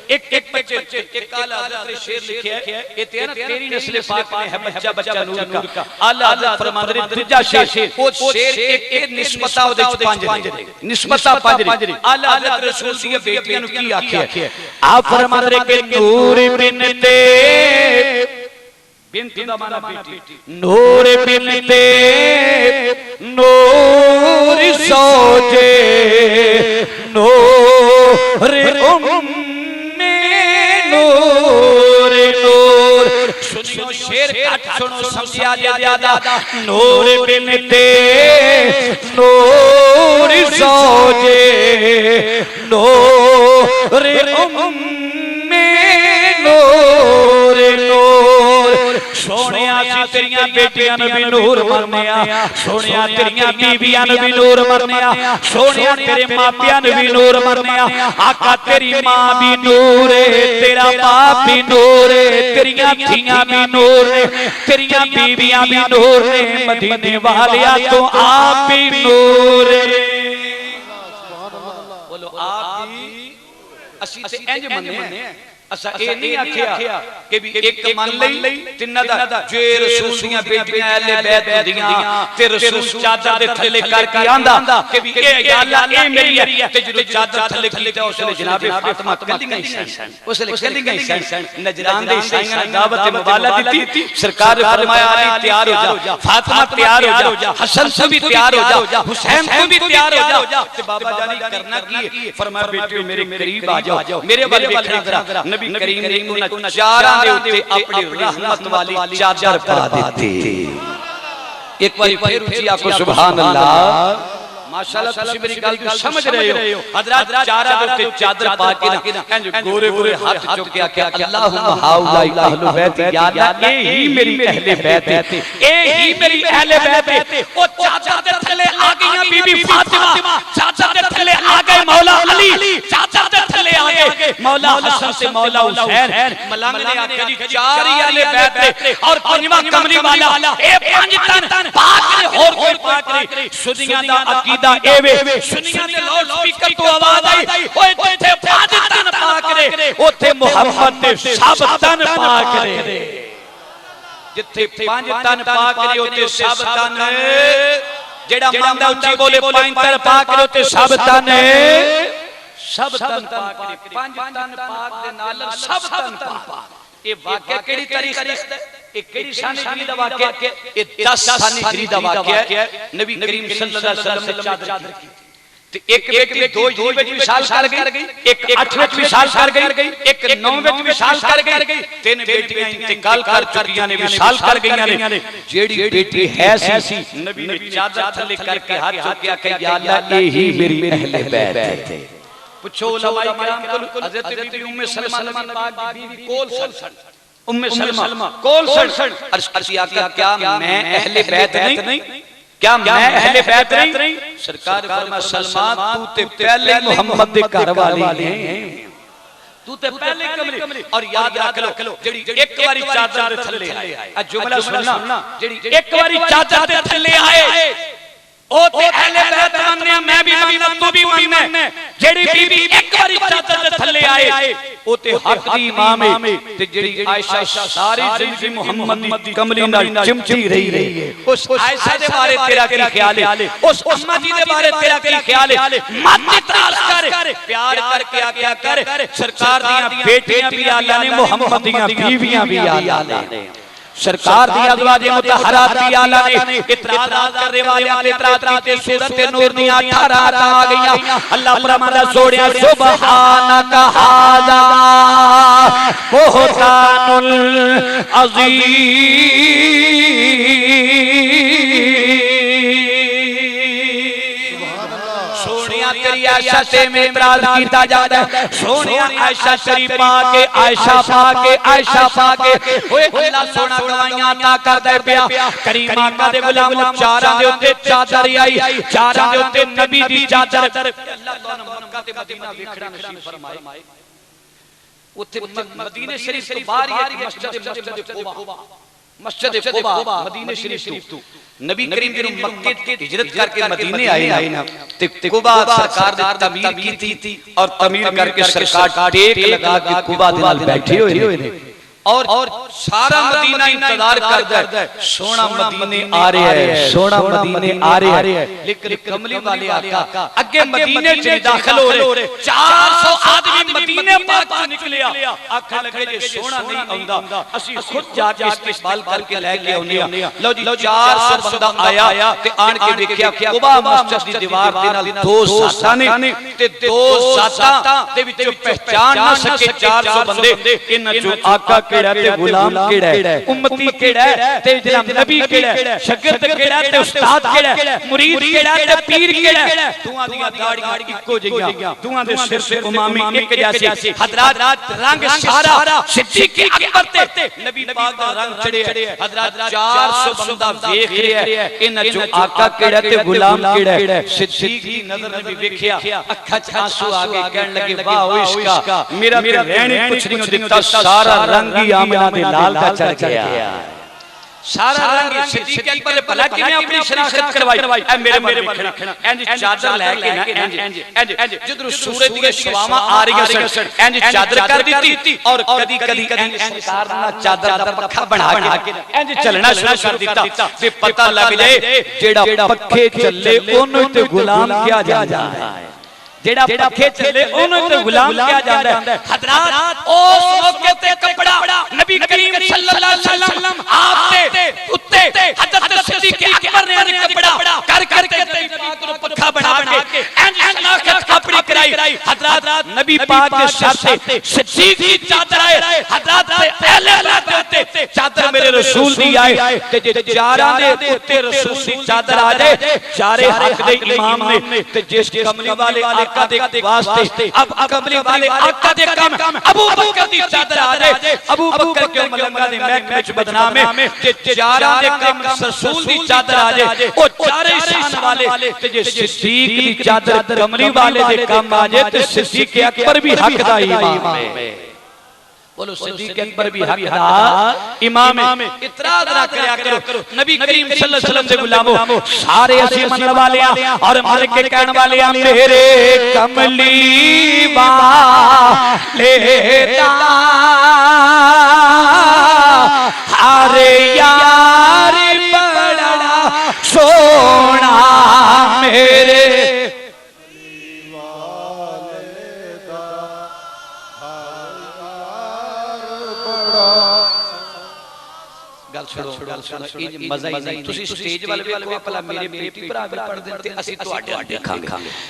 एक बच्चे एक काला हजरत ने शेर लिखा है ये तेरा तेरी नस्ल पाक में है बच्चा बच्चा नूर का आला हजरत फरमाते हैं दूजा शेर वो शेर एक निस्बता ओदे पंज ने निस्बता पंज ने आला हजरत रसूल दी बेटियां नु की आखिया आप फरमाते हैं कि नूर बिनते बिनती दा माना बेटी नूर बिनते नूर सोजे नूर नूर नूर सुनियो शेर काट सुनो समझिया ज्यादा नूर बिनते नूर सोजे नूर नूर नूर सोनिया सी तेरियां बेटियां नबी नूर मरनिया सोनिया तेरियां बीवियां नबी नूर मरनिया सोनिया तेरे मापियां नबी नूर मरनिया आका तेरी मां भी नूर है तेरा बाप भी नूर है तेरियां धीयां भी नूर है तेरियां बीवियां भी नूर है मदीने वालिया तो आप भी नूर है। बोलो आप भी असी ते इंज मनने असा ए नहीं आखिया कि भी एक मन लई तिन्ना दा जे रसूल दियां बेटियां अहले बैत होंदियां ते रसूल चादर दे थल्ले करके आंदा कि भी ए अल्लाह ए मेरी है ते जदों चादर थल्ले कीता उसले जनाबे फातिमा कल्लियां सन उसले कल्लियां सन नजरान दे ईसाइयां ने दावत मुबाला दी सरकार ने फरमाया अली तैयार हो जा फातिमा तैयार हो जा हसन से भी तैयार हो जा हुसैन को भी तैयार हो जा ते बाबा जानी करना की है फरमाया बेटियों मेरे करीब आ जाओ मेरे वाले देखना जरा नबी करीम ने उन चारां दे उत्ते अपनी रहमत वाली चादर पा दी। एक बार फिर ऊंची आको सुभान अल्लाह माशाअल्लाह तुसी मेरी गल को समझ रहे हो हजरत चारा दे उत्ते चादर पा के ना इंज गोरे गोरे हाथ चुक के आख्या अल्लाहुम्मा हाउलाई अहलु बैत या अल्लाह ए ही मेरी अहले बैत है ए ही मेरी अहले बैत है ओ चादर दे थले आ गईयां बीबी फातिमा चादर दे थले आ गए मौला अली चादर दे थले आ गए मौला हसन से मौला हुसैन मलंग ने आख्या जी चार ही अहले बैत है और पंजवां कमली वाला ए पांच तन पाक ने और कोई पाक नहीं सुनियां दा अकीदा एवे सुनियां दे लाउड स्पीकर तो आवाज आई ओए जिथे पांच तन पाक ने ओथे मोहम्मद दे सब तन पाक ने जिथे पांच तन पाक ने ओथे सब तन जेड़ा मंदा उच्ची बोले पांच तन पाक ने ओथे सब तन पाक ने पांच तन पाक दे नाल सब तन पाक ये वाकया केड़ी तारीख है एक केड़ी शान हिजरी दा वाकया ये 10 शान हिजरी दा वाकया है नबी करीम सल्लल्लाहु अलैहि वसल्लम ने चादर की ते एक बेटी 2 हिजरी विच विशाल कर गई एक 8 विच विशाल कर गई एक 9 विच विशाल कर गई तीन बेटियां इंतकाल कर चुकियां ने विशाल कर गईयां ने जेड़ी बेटी है सी नबी ने चादर थल्ले करके हाथ चुक के आखे या अल्लाह ये ही मेरी अहले बैत है। पूछो उलमाए किराम को हजरत बीबी उम्मे सलमा पाक बीबी कोल उम्मे सलमा कोल अर्श आका क्या मैं अहले बैत नहीं क्या मैं अहले बैत नहीं सरकार फरमा सलमा तू ते पहले मोहम्मद दे घर वाली है तू ते पहले कमरे और याद रख लो जेड़ी एक बारी चादर दे थल्ले आए आ जुमला सुनना जेड़ी एक बारी चादर दे थल्ले आए ओ ते अहले बैत मानने मैं भी मानना तू भी मानना जेड़ी बीबी एक बारी चादर दे थल्ले आए ओ ते हक दी इमाम है ते जेड़ी आयशा सारी जिंदगी मोहम्मद दी कमली नाल चिमची रही है उस आयशा दे बारे तेरा की ख्याल है उस अम्मा जी दे बारे तेरा की ख्याल है मत इतराज कर प्यार करके आज्ञा कर सरकार दी बेटियां भी अल्लाह ने मोहम्मद दी बीवियां भी अल्लाह ने सरकार दी अज़वाजे मुतहरात दी आला ने इतराज़ करने वाले पे इतराज़ कीते सूरत नूर दी 18 आ गईयां। अल्लाह फरमांदा सोहणिया सुबहानका हाज़ा बुहतानुल अज़ीम। तेरी आयशा से में इतराज कीता जाता है। सोनिया आयशा शरीफ पाके आयशा पाके आयशा पाके ओए अल्लाह सोना गवाइयां अता करदा है पिया। करीम आका दे गुलाम चारां दे उत्ते चादर आई, चारां दे उत्ते नबी दी चादर। अल्लाह ताला मक्का ते मदीना वेखना नसीब फरमाए। उत्थे मदीने शरीफ तो बाहर ही मस्जिद कुबा, मस्जिद कुबा मदीने शरीफ तो नबी करीम जब मक्के के हिजरत करके मदीने आए ना ते कुबा सरकार ने तमीर की थी और तमीर करके सरकार टेक लगा के कुबा दे नाल बैठे हुए ने और सारा मदीना इंतजार करदा है सोना मदीने आ रहा है, सोना मदीने आ रहा है। लेकिन कमली वाले आका अगे मदीने च दाखिल हो रहे 400 आदमी मदीने पाक से निकले आखन लगे जे सोना नहीं आंदा असि खुद जाके इस्तेमाल करके लेके आउने आ। लो जी 400 बंदा आया ते आन के देखिया कुबा मस्जिद दी दीवार दे नाल दो साता ने ते दो साता दे विच पहचान ना सके 400 बंदे इन्हां चों आका केड़ा ते गुलाम केड़ा है, उम्मती केड़ा है ते जनाब नबी केड़ा है, शागिर्द केड़ा है ते उस्ताद केड़ा है, मुरीद केड़ा है ते पीर केड़ा है। दुआं दी दाढ़ियां इक्को जिहियां, दुआं दे सिर ते उमामी एक जैसे। हजरत रंग सारा सिद्दीक अकबर ते नबी पाक दा रंग चढ़े है। हजरत 400 बंदा देख रहा है इन्हां चों आका केड़ा ते गुलाम केड़ा है। सिद्दीक दी नजर ने भी देखिया, अखां च आंसू आ गए, कहन लगे वाह ओ इसका मेरा रहने कुछ नहीं दिखता, सारा रंग ही आमना दे लाल का चढ़ गया। सारा रंग सिद्दीक अकबर ने भला कि मैं अपनी शनाख्त करवाई ए मेरे देखना इंज चादर लेके ना इंज जिधर सूरज दी शवावां आ रही सन इंज चादर कर दी और कदी कदी सरकार ना चादर दा पक्खा बना के इंज चलना शुरू कर दिता ते पता लग जाए जेड़ा पक्खे चले ओनू ते गुलाम किया जाता है, जेड़ा पक्खे चले ओनू ते गुलाम किया जाता है। हजरत उस मौके ते कपड़ा नबी करीम सल्लल्लाहु अलैहि वसल्लम आपने उत्ते हजरत सिद्दीक अकबर ने कपड़ा कर के नबी पाक नु पक्खा बना के इंज शनाख्त अपनी कराई। हजरत नबी पाक के साथ सिद्दीक की चादर आए, हजरत अहले अल्लाह ते चादर मेरे रसूल दी आए ते जे चारां दे उत्ते रसूल दी चादर आ जाए चारे हक दे इमाम ने ते जिस कमली वाले आका दे वास्ते अब कमली वाले आका दे कम अबू बकर दी चादर आ जाए। अबू बकर के मलंगा दे महक विच बदनाम है जे चारां दे कम रसूल दी चादर आ जाए ओ चारे शान वाले ते जे सिद्दीक दी चादर कमली वाले दे कम आ जाए ते सिद्दीक अकबर भी हक दा इमाम है। बोलो सिद्दीक अकबर भी हक दा इमाम है। इतराज ना करया करो नबी करीम सल्लल्लाहु अलैहि वसल्लम दे गुलामो सारे असी मनन वाले और मन के कहने वाले मेरे कमली वाले दा हरे यार बड़ा सोना मेरे गल सुनो इंज मजा ही नहीं। तुसी स्टेज वाले वेखो भला मेरे बेटी भरा भी पढ़ देते असि तुहाडे देखांगे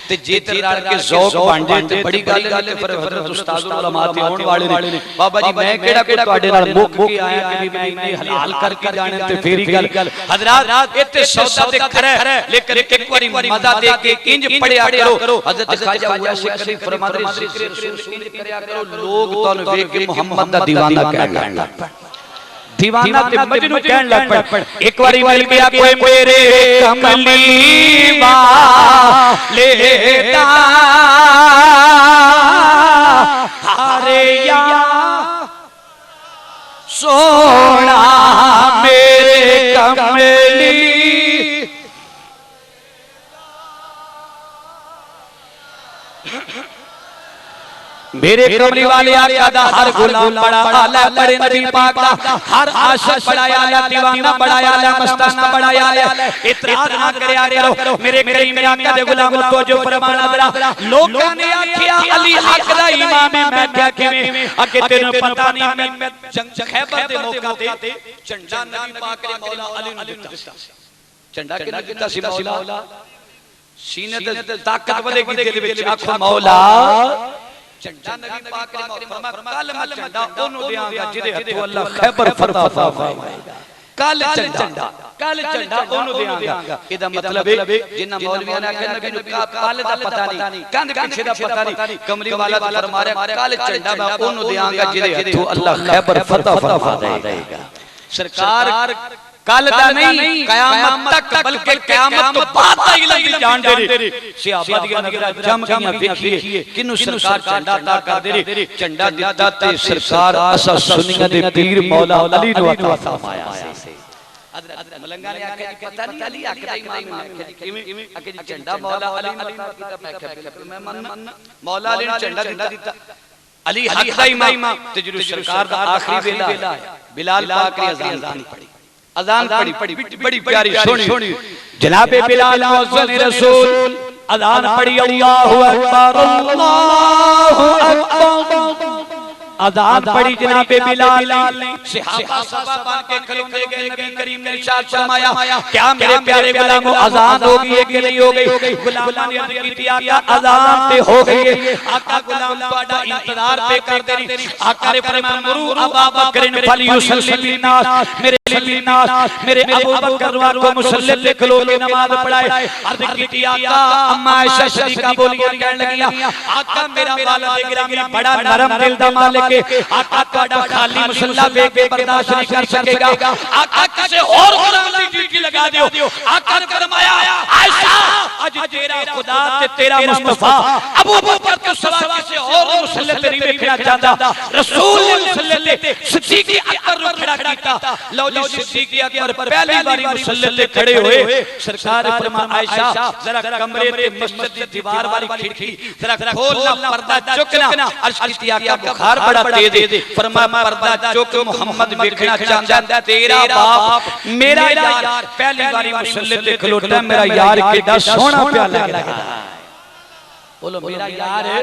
ते जे ते रल के ज़ौक बन जाए ते बड़ी गल है। फिर हजरत उस्ताद उलमा ते आउण वाले ने बाबा जी मैं केड़ा कोई तुहाडे नाल मुक के आया कि मैं इन्ने हलाल करके जाने ते फेरी गल। हजरत इत्ते सौदा ते खरा है लेकिन एक बारी मजा दे के इंज पढ़या करो। हजरत ख्वाजा उवैस करीम फरमाते जिक्र रसूल करया करो लोग तानु वेख के मोहम्मद दा दीवाना कहन लग पए, दीवाना ते मजनू कहन लग पड़। एक बारी मिल गया कोई मेरे कमली वाले दा हरे यार सोना मेरे कमली मेरे कमली वाले आका दा हर गुलाम बड़ा आला बड़े नबी पाक दा हर आशिक बड़ा आला दीवाना बड़ा आला मस्ताना बड़ा आला इतराज ना करया करो मेरे करीम आका दे गुलामों तो जो फरमाना दरा लोकां ने आखिया अली हक दा इमाम है मैं क्या किवें अगे तेनु पता नहीं मैं जंग खैबर दे मौका ते झंडा नबी पाक दे मौला अली नु दिता झंडा किने दिता सी मौला सीने ते ताकत बढ़ेगी दिल विच आखो मौला झंडा नबी पाक ने फरमा कल मैं झंडा ओनु देंगा जिदे हथों अल्लाह खैबर फतह फरमाएगा कल झंडा ओनु देंगा एदा मतलब है जिन्ना मौलवियां ने आखिया नबी नु कल दा पता नहीं कंध पीछे दा पता नहीं कमली वाला दा फरमाया कल झंडा मैं ओनु देंगा जिदे हथों अल्लाह खैबर फतह फरमाएगा सरकार कल दा नहीं कयामत तक बल्कि कयामत तो बाद दा इल्म दी जान दे रे सहाबा दी नजर जम गईयां देखिए किनु सरकार झंडा अता कर दे रे झंडा दिता ते सरकार असा सुन्नियां दे पीर मौला अली नु अता फरमाया हजरत मलंगा ने आके पता नहीं अली आके इमाम आके किवें आके झंडा मौला अली नु अता कीता मैं मन मौला अली ने झंडा दिता अली हक दा इमाम ते जरूर सरकार दा आखिरी वेला बिलाल पाक ने अजान पढ़ी अजान पढ़ी बड़ी प्यारी सोनी जनाबे बिलाल मुअज्जिन रसूल अजान पढ़ी अल्लाहु अकबर अल्लाहु अकबर अजान पढ़ी जनाबे बिलाल ने सहाबा सभा बन के खलोते गए नबी करीम ने इरशाद फरमाया क्या मेरे प्यारे गुलामों अजान हो गई है कि नहीं हो गई गुलामां ने अर्ज की आका अजान ते हो गई है आका गुलाम ਤੁਹਾਡਾ इंतजार पे करते नहीं आका ने फरमाया मुरू अबू बकर फलियुसल्ली नास मेरे नास मेरे अबू बकर को मुसल्ले पे खलो के नमाज पढ़ाए अर्ज की आका अम्मा आयशा सदीका बोलियां कहने लगियां आका मेरा वालिद गिरामी बड़ा नरम दिल दा मालिक आका ਤੁਹਾਡਾ खाली मुसल्ला देख के बर्दाश्त नहीं कर सकेगा आका किसी और गुलाम की ड्यूटी लगा दियो आका ने फरमाया आयशा आज तेरा खुदा ते तेरा मुस्तफा अबू बकर के सिवा किसी और मुसल्ले पे नहीं देखना चाहता रसूल ने मुसल्ले पे सिद्दीक अकबर को खड़ा कीता लो जी सिद्दीक अकबर पहली बारी मुसल्ले पे खड़े हुए सरकार ने फरमाया आयशा जरा कमरे ते मस्जिद दी दीवार वाली खिड़की जरा खोलना पर्दा चुकना अर्ज की आका बुखार बड़ा तेज फरमाया पर्दा चुक मोहम्मद देखना चाहता तेरा बाप मेरा यार पहली बारी मुसल्ले पे खलोता मेरा यार कितना सोहना प्या लगदा बोलो मेरा यार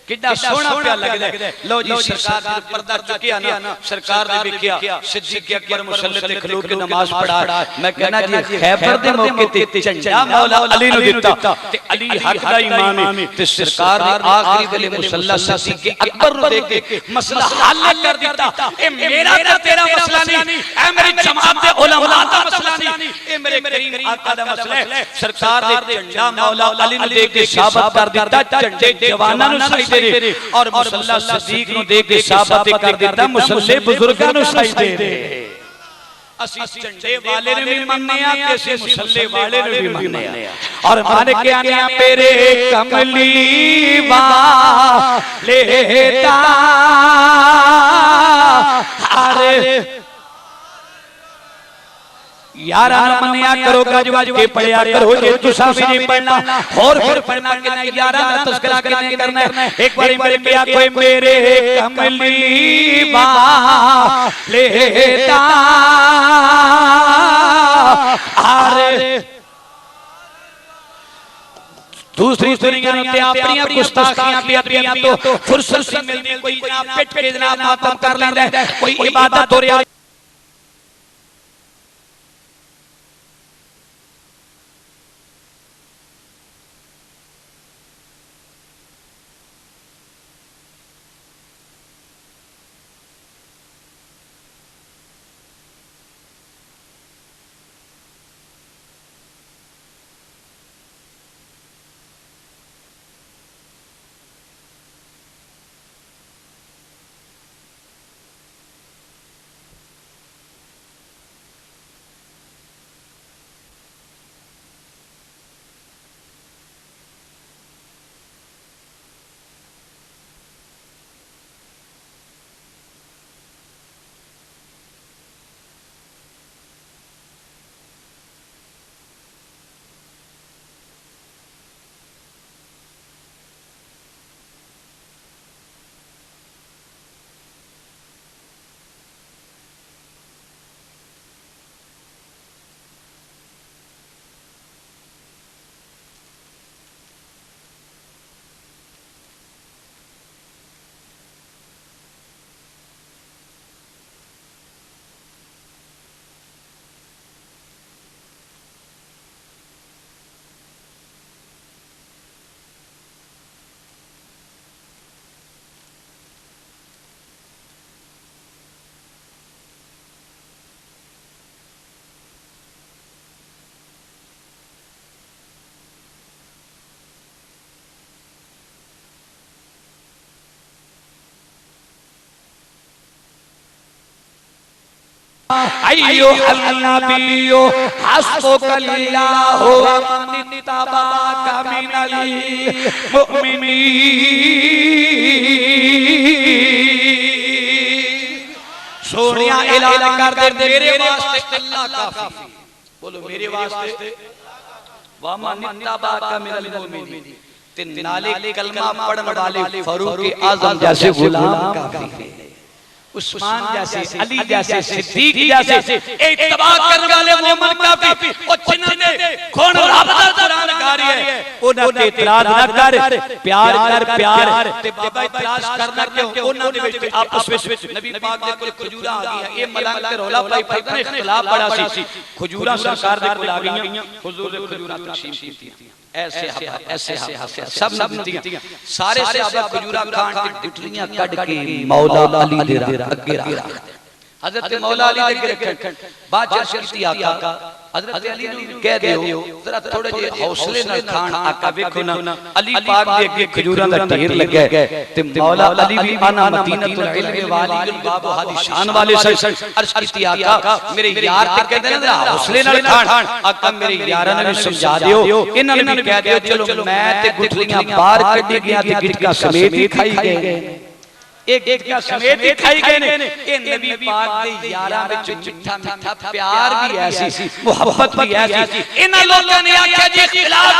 कितना सोहना प्या लगदा लो जी सरकार ने पर्दा चुकिया ना सरकार ने देखिया सिद्दीक अकबर मुसल्ले पे खलो के नमाज पढ़ा मैं कहना जी खैबर दे मौके ते झंडा मौला अली नु दिता ते अली हक दा इमाम है ते सरकार ने आखिरी वेले मुसल्ला सिद्दीक अकबर नु देख के मसला हल कर दिता ए मेरा ते तेरा मसला नहीं ए मेरी जमात दे उलमा दा मसला नहीं ए मेरे करीम आका दा मसला है सरकार ने झंडा मौला अली नु देख के साबित कर दिता झंडे जवानां नु सही दे और मुसल्ला सिद्दीक नु देख के साबित कर दिता मुसल्ले बुजुर्गां नु सही दे असी झंडे वाले ने भी मनने आ कैसे मुसल्ले वाले ने भी मनने आ और मान के आने मेरे कमली वालेदा अरे यारा मन्या करो गजवाज के पढ़िया करो जे तुसा भी नहीं पढ़ना और फिर पढ़ना कि नहीं यारा दा तस्करा किने करना एक बारी मेरे क्या कोई मेरे कमली वालेदा अरे दूसरी दुनिया ने अपनी गुस्ताखियां बेअदबियां तो फुर्सत से मिलती कोई जनाब पेट पे जनाब मातम कर लेंदा है कोई इबादत हो रही अय्युहल नबिय्यु हस्बुकल्लाहु व मन इत्तबाका मिनल मुमिनीन। सोनिया ऐलान कर दे मेरे वास्ते अल्लाह काफी। बोलो मेरे वास्ते व मन इत्तबाका मिनल मुमिनीन। ते नाले कलमा पढ़ने वाले फारूक आजम जैसे गुलाम काफी है, उस्मान जैसे, अली जैसे, सिद्दीक जैसे इत्तबा करने वाले मोमिन काफी। और जिन्होंने कौन रब दा कुरान गा रही है उन्हां ते इतराज ना कर, प्यार कर प्यार ते बाबा इतराज करना क्यों? उन्हां दे विच आपस विच नबी पाक दे कोल खजूरा आ गईयां, ए मलंग ते रौला पाई फिरदे ने, इख्तिलाफ बड़ा सी। खजूरा सरकार दे कोल आ गईयां, हुजूर दे खजूरा तकसीम कीतियां। ऐसे सब नबतियां सारे सहाबा खजूरा खान दी गुठलियां कढ के मौला अली दे अगे रख दे। हजरत मौला अली दे रखन बादशाह शक्ति आका हजरत अली नूं कह दियो जरा थोड़े जे हौसले नाल खान। आका वेखो ना अली पाक दे अगे खजूरां दा ढेर लगा है ते मौला अली भी आना मदीनतुल इल्म वालियुल बाब हादी शान वाले सन। अर्ज कीती आका मेरे यार ते कहंदे ने हौसले नाल खान। आका मेरे यारां ने भी समझा दियो, इन्हां ने भी कह दियो चलो मैं ते गुठलियां बाहर कढी गया ते गिटका समेत ही खाई गए। एक गिटका समेत ही खाई गए ने। ए नबी पाक दे यारां विच मिठा मिठा प्यार भी ऐसी, मोहब्बत भी ऐसी। इन्हां लोकां ने आख्या जी खिलाफ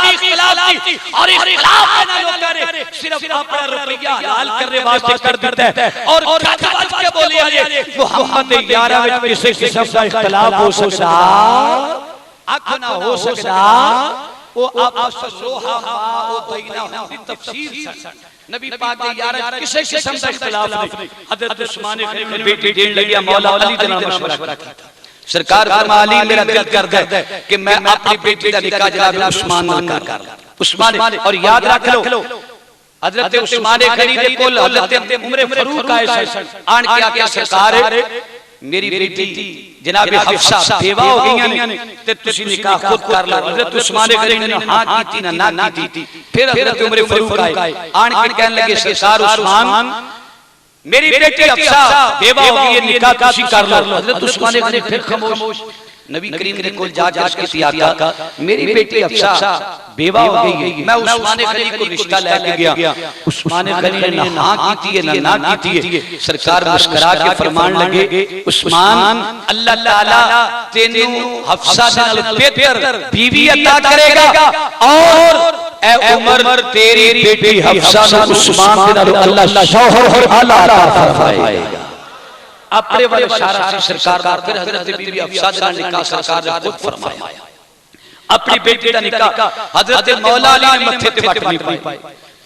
और खिलाफ इन्हां लोकां ने सिर्फ अपना रुपया हलाल करने वास्ते कर दिता है। और सच सच के बोलिया जे मोहम्मद दे यारां विच किसी किस्म दा इख्तिलाफ हो सकदा अख ना हो सकदा। ओ आपस रोहा मा ओ बैना दी तफसीर सन। नबी पाक दे यारां किसी किस्म दा इख्तिलाफ नहीं। हजरत उस्मान गनी ने बेटी देन लगिया मौला अली दे नाल मशवरा कीता। सरकार फरमा अली मेरा दिल करदा है कि मैं अपनी बेटी दा निकाह जनाब उस्मान नाल कर। उस्मान और याद रख लो हजरत उस्मान गनी दे कोल हजरत उमर फारूक आए सन। आन के आके सरकार मेरी बेटी जनाब हफ्सा बेवा हो गई ने ते तुसी निकाह खुद कर लो। हजरत उस्मान गनी ने हां कीती ना कीती। फिर हजरत उमर फारूक आए आन के कहने लगे सरकार उस्मान मेरी बेटी हफ्सा बेवा हो गई है, निकाह तुसी कर लो। हजरत उस्मान गनी फिर खामोश। नबी करीम ने कोल जाकर अर्ज की आका मेरी बेटी हफ्सा बेवा हो गई है, मैं उस्मान गनी को रिश्ता लेके गया। उस्मान गनी ने हां कीती है ना कीती है। सरकार मुस्कुरा के फरमान लगे उस्मान अल्लाह ताला तेनू हफ्सा नाल बेहतर बीवी अता करेगा और ए उमर तेरी बेटी हफ्सा को उस्मान दे नाल अल्लाह शौहर आला अता फरमाएगा। अपने वाले इशारा से सरकार का फिर हजरत बीबी हफ्सा का निकाह सरकार ने खुद फरमाया। अपनी बेटी का निकाह हजरत मौला अली ने मत्थे ते वट नहीं पाई।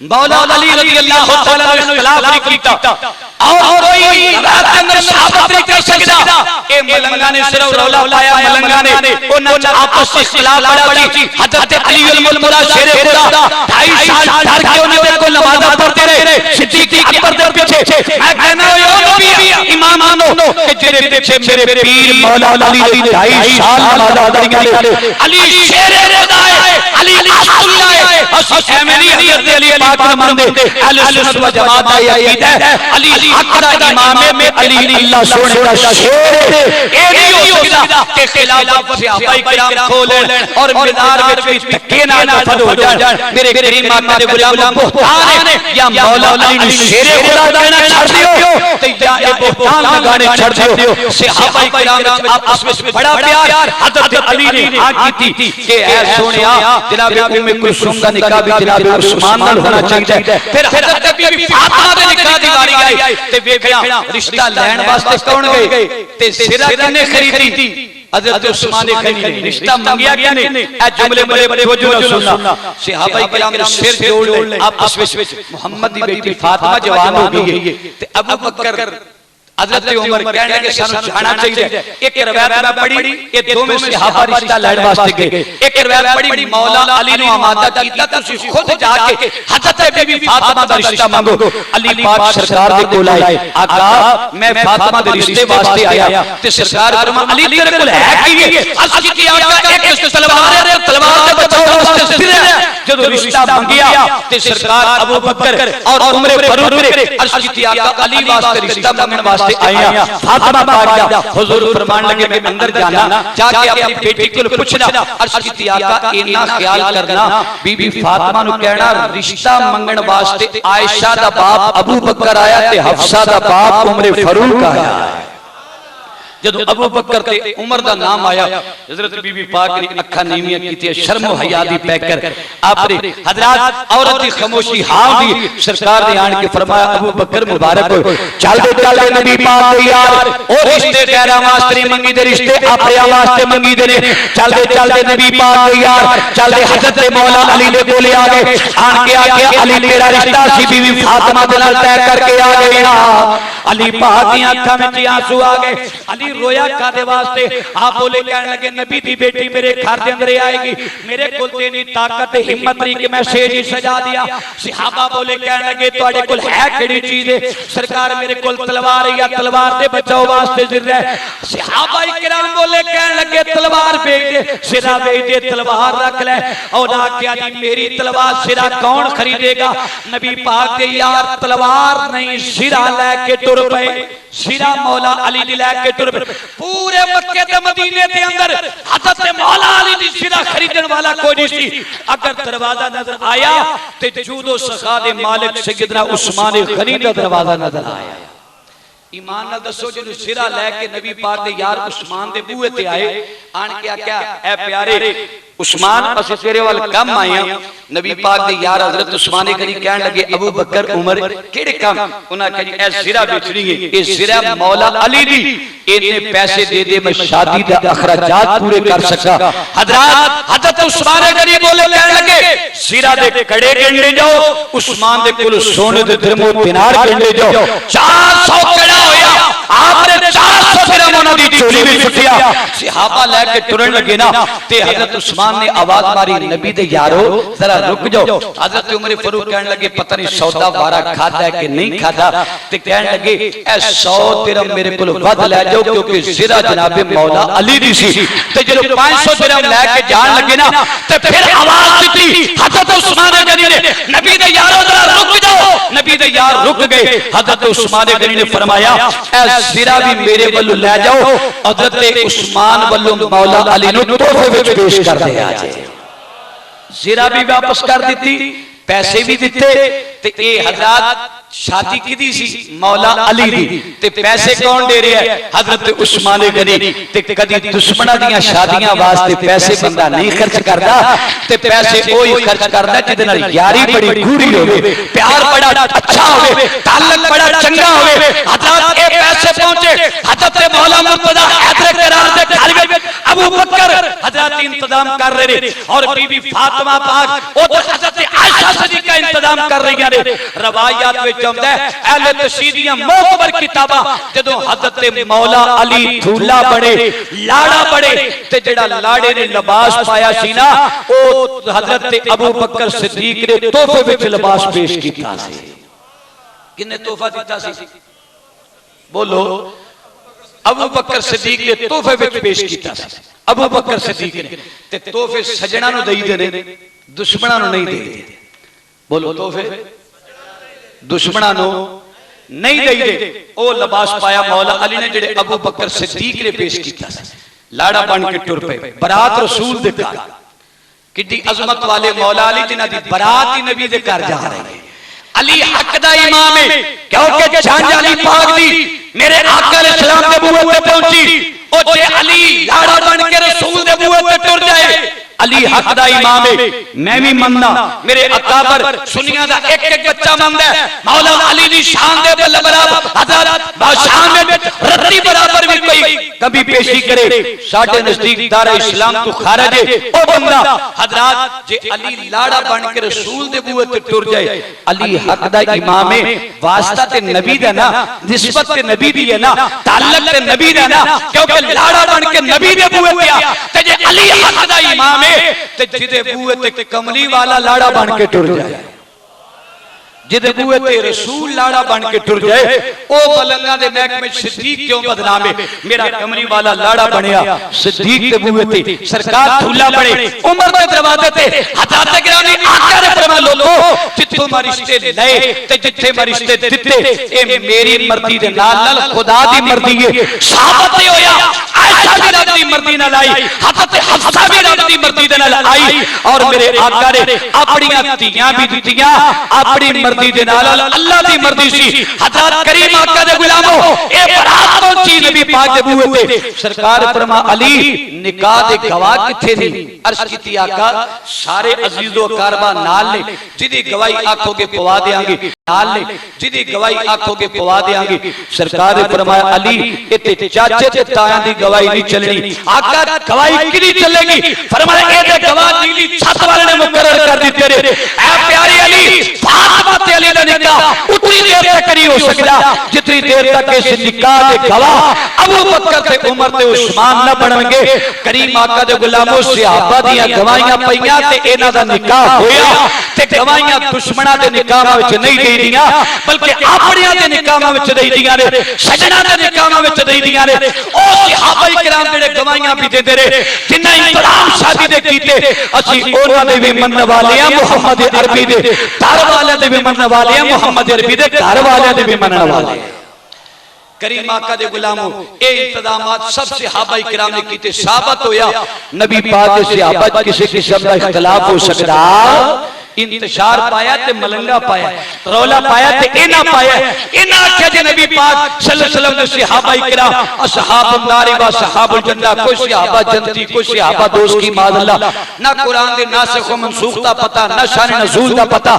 मौला अली रजी अल्लाह तआला ने खिलाफ नहीं कीता और कोई रात अंदर साबित नहीं कर सकदा। ए मलंगा ने सिर्फ रौला पाया, मलंगा ने उन्हां च आपस में खिलाफ बड़ी। हजरत अली उल मुला शेर खुदा 2.5 साल डर के उन्हें को नमाज पढ़ते रहे सिद्दीक अकबर दे पीछे। मैं कहना ओ नबी इमाम मानो कि तेरे पीछे मेरे पीर मौला अली ने 2.5 साल नमाज अदा की। अली शेर खुदा है, अली असुल्लाह है। अमेरी हजरत अली पाक न मानदे अहले सुन्नत व जमात दा अकीदा है अली हक दा इमाम है। अली अल्लाह सोने दा शेर है। ए नहीं हो सकदा कि खिलाफत सहाबा किराम खोलन और मीनार विच धक्के नाल नफद हो जान। मेरे करीम आका दे गुलाम बोहतान है या मौला अली ने शेर खुदा कहना छोड़ दियो ते या ए बोहतान लगाने छोड़ दियो। सहाबा किराम आपस में बड़ा प्यार हजरत अली ने हां कीती कि ऐ सोनिया जनाब उम्मे कुलसूम दा निकाह भी जनाब उस्मान नाल होना चाहिए। फिर हजरत बीबी फातिमा दे निकाह दी बारी आई ते वेखिया रिश्ता लैण वास्ते कौन गए ते सिरा किने खरीदी। हजरत उस्मान गनी ने रिश्ता मंगिया किने। ए जुमले बड़े बड़े वजू ना सुनना। सहाबा किराम ने सिर जोड़ ले आपस में मोहम्मद दी बेटी फातिमा जवान हो गई है ते अबू बकर हजरत उमर कहने के सानू जाना चाहिए। एक रिवायत में पढ़ी ये दोवें सहाबा रिश्ता लैण वास्ते गए। एक रिवायत पढ़ी मौला अली ने आमादा कीता तुसी खुद जाके हजरत बीबी फातिमा दा रिश्ता मांगो। अली पाक सरकार दे कोल आए आका मैं फातिमा दे रिश्ते वास्ते आया ते सरकार फरमा अली तेरे कोल है की? अर्ज की आका एक तलवार है, तलवार से बचाओ वास्ते सिर है। जो रिश्ता मंगिया ते सरकार अबू बकर और उमर फारूक ने अर्ज की आका अली वास्ते रिश्ता मंगण वास्ते आया। फातिमा पाक हुजूर फरमान लगे मैं अंदर जाना, जाके अपनी बेटी को पूछना, अर्ज की आका इन्ना ख्याल करना बीबी फातिमा नु कहना रिश्ता मंगण वास्ते आयशा दा बाप अबू बकर आया ते हफ्सा दा बाप उमर फारूक आया। जब अबू बकर ते उमर दा नाम आया हजरत बीबी पाक ने अखा नीवियां कीती, शर्म हया दी पैकर आपने हजरत औरत दी खामोशी हां दी सरकार ने आन के फरमाया अबू बकर मुबारक हो, चल दे नबी पाक दे यार ओ रिश्ते गैरा वास्ते मंगी दे रिश्ते अपने वास्ते मंगी दे ने, चल दे नबी पाक दे यार, चल दे हजरत मौला अली दे कोले आ गए, आन के आके अली तेरा रिश्ता सी बीबी फातिमा दे नाल तय करके आ गया। अली पाक दी आंखां विच आंसू आ गए। अली रोया कादे वास्ते? आप बोले कहने लगे नबी दी बेटी मेरे घर दे अंदर आएगी, मेरे कोल ते नहीं ताकत हिम्मत नहीं कि मैं सेज ही सजा दिया। सहाबा बोले कहने लगे तुहाडे कोल है केड़ी चीज है? सरकार मेरे कोल तलवार है, या तलवार दे बचाओ वास्ते जिर है। सहाबा किराम बोले कहने लगे तलवार बेच दे, सिरा बेच दे, तलवार रख ले। और आख्या जी मेरी तलवार सिरा कौन खरीदेगा? नबी पाक दे यार तलवार नहीं सिरा लेके टुर पे, सिरा मौला अली दी लेके टुर पे। पूरे मक्के ते मदीने के अंदर हजरत मौला अली दी सिरा खरीदने वाला कोई नहीं सी। अगर दरवाजा नजर आया ते जूदो सखा दे मालिक सैयदना उस्मान गनी दा दरवाजा नजर आया। ईमान नाल दसो जिन्हों सिरा लैके नबी पाक दे यार उस्मान दे बूहे ते आए, आन के आख्या ऐ प्यारे उस्मान असीं तेरे वाल कम आए हां। नबी पाक दे यार हजरत उस्मान गनी कहन लगे अबू बकर उमर केड़े काम? उन्हां कहा जी ए सिरा बेचनी है, ए सिरा मौला अली दी, इन्ने पैसे दे दे मैं शादी दा अखराजात पूरे कर सका। हजरत उस्मान गनी बोले कहन लगे सिरा दे कड़े गिनने जाओ, उस्मान दे कोल सोने दे दिरमो दिनार गिनने जाओ। 400 कड़ा होया, आपने 400 दिरहम उन्हां दी चोली विच सुटिया। सहाबा लेके टुरन लगे ना ते हजरत उस्मान ने आवाज मारी नबी दे यारो जरा रुक जाओ। हजरत उमर फारूक कहने लगे पता नहीं सौदा वारा खादा है कि नहीं खादा, ते कहने लगे ए 100 दिरहम मेरे कोल वध ले जाओ क्योंकि सिरा जनाबे मौला अली दी सी। ते जब 500 दिरहम लेके जान लगे ना ते फिर आवाज दी हजरत उस्मान गनी ने नबी दे यारो जरा रुक जाओ। नबी दे यार रुक गए। हजरत उस्मान गनी ने फरमाया ए सिरा भी मेरे वल्लों ले जाओ, हजरत उस्मान वल्लों मौला अली नु तोहफे विच पेश कर दे। सिरा भी वापस कर दी, पैसे भी दिते। ते ए हजरत शादी किदी सी? मौला अली दी। ते पैसे कौन दे रहा है? हजरत उस्मान गनी। ते कदी दुश्मनां दियां शादियां वास्ते पैसे बंदा नहीं खर्च करदा, ते पैसे ओही खर्च करदा जिहदे नाल यारी बड़ी गूढ़ी होवे, प्यार बड़ा अच्छा होवे, ताल्लुक बड़ा चंगा होवे। हजरत ए पैसे पहुंचे हजरत मौला मुर्तजा हैदर करार दे घर विच अबू बकर हजरत इंतजाम कर रहे ने, और बीबी फातिमा पाक ओ हजरत आयशा सदीका इंतजाम कर रही ने। रवायत विच आउंदा है अहले तशरीदियां मोतबर किताबां जदों हजरत मौला अली दूल्हा बने, लाड़ा बने, ते जेड़ा लाड़े ने लिबास पाया सी ना ओ हजरत अबू बकर सिद्दीक ने तोहफे विच लिबास पेश कीता सी। किन्ने तोहफा दिता सी? बोलो। अबू बकर सिद्दीक ने तोहफे विच पेश कीता सी। अबू बकर सिद्दीक ने ते तोहफे सजणा नु देई दे ने, दुश्मनां नु नहीं देई। बोलो तोहफे दुश्मनां नु नहीं देई दे। ओ लिबास पाया मौला अली ने जेड़े अबू बकर सिद्दीक ने पेश कीता सी। लाड़ा बन के टुर पे बरात रसूल दे घर। किड्डी अजमत वाले मौला अली जिन्हां दी बरात ही नबी दे घर जा रही है। अली हक दा इमाम है क्योंकि झांझ अली पाक दी मेरे आका अलैहिस्सलाम दे बूहे पे पहुंची। ओ जे अली लाड़ा बन के रसूल दे बूहे पे टुर जाए अली हक दा इमाम है। मैं भी मनना मेरे अकाबर सुनिया दा एक एक बच्चा मनदा है। मौला अली दी शान दे बराबर हजरत बादशाह में रत्ती बराबर भी कोई कभी पेशी करे साडे नजदीक दारा इस्लाम तो खारिज है। ओ बंदा हजरत जे अली लाड़ा बन के रसूल दे बूहे ते टुर जाए अली हक दा इमाम है। वास्ता ते नबी दा ना, निस्बत ते नबी दी है ना, ताल्लुक ते नबी दा ना, क्योंकि लाड़ा बन के नबी दे बूहे पे आ ते जे अली हक दा इमाम है ते जिदे बूहे ते कमली वाला लाड़ा बन के टुर जाए, जिदे बूहे ते रसूल लाड़ा बन के टुर जाए ओ बलंगा दे महकमे सिद्दीक क्यों बदनाम है। मेरा कमरी वाला लाड़ा बनया सिद्दीक दे बूहे ते सरकार दूल्हा बने उमर दे दरवाजे ते हज़रत गिरामी आका दे फरमा लोगो जिथों मैं रिश्ते लए ते जिथे मैं रिश्ते दिते ए मेरी मर्जी दे नाल खुदा दी मर्जी है। साहबत होया आयशा दी रब दी मर्जी नाल आई हज़रत हफ्सा भी रब दी मर्जी दे नाल आई और मेरे आका ने अपनी धीयां भी दित्तियां अपनी मर्जी दे नाल अल्लाह दी मर्जी सी। हज़रत करीम आका दे गुलामो ए बरात पहुंची नबी पाक दे बूहे ते सरकार फरमा अली निकाह दे गवाह किथे ने। अर्ज कीती आका सारे अजीजो अकारबा नाल ने जिदी गवाही आखोगे पवा देंगे नाल ने जिदी गवाही आखोगे पवा देंगे। सरकार ने फरमाया अली इते चाचे ते ताया दी गवाही नहीं चलनी। आका गवाही किदी चलेगी। फरमाया ए दे गवाह नीली छत वाले ने मुकर्रर कर दिते रे। ए प्यारे अली फातिमा ते अली दा निकाह उतनी देर तक नहीं हो सकता जितनी देर तक इस निकाह दे गवाह अबू बकर ते उमर ते उस्मान न बनणगे। करीम आका दे गुलामो सहाबा दियां गवाहियां पईयां ते इन्हां दा निकाह होया ते गवाहियां दुश्मनां दे निकाहां विच नहीं देईदियां बल्कि अपनियां दे निकाहां विच देईदियां ने सजना दे निकाहां विच देईदियां ने। ओ सहाबाई किराम जेड़े गवाहियां भी देंदे रहे जिन्हां इंतजाम शादी दे कीते असीं उन्हां दे भी मनण वाले आ मुहम्मद अरबी दे घर वाले दे भी मनण वाले आ मुहम्मद अरबी दे घर वाले दे भी मनण वाले। करीम आका दे गुलामों ए इंतजामात सब सहाबाई किराम ने कीते। साबित होया नबी पाक दे सहाबा किसी किस्म दा इख्तिलाफ हो सकदा इंतशार पाया ते मलंगा पाया रौला पाया ते इना पाया इना आख्या जे नबी पाक सल्लल्लाहु अलैहि वसल्लम दे सहाबाई किराम असहाबुन नार व असहाबुल जन्नह कोई सहाबा जन्नती कोई सहाबा दोस्त की माज़अल्लाह ना कुरान दे नासिख व मनसूख दा पता ना शान नज़ूल दा पता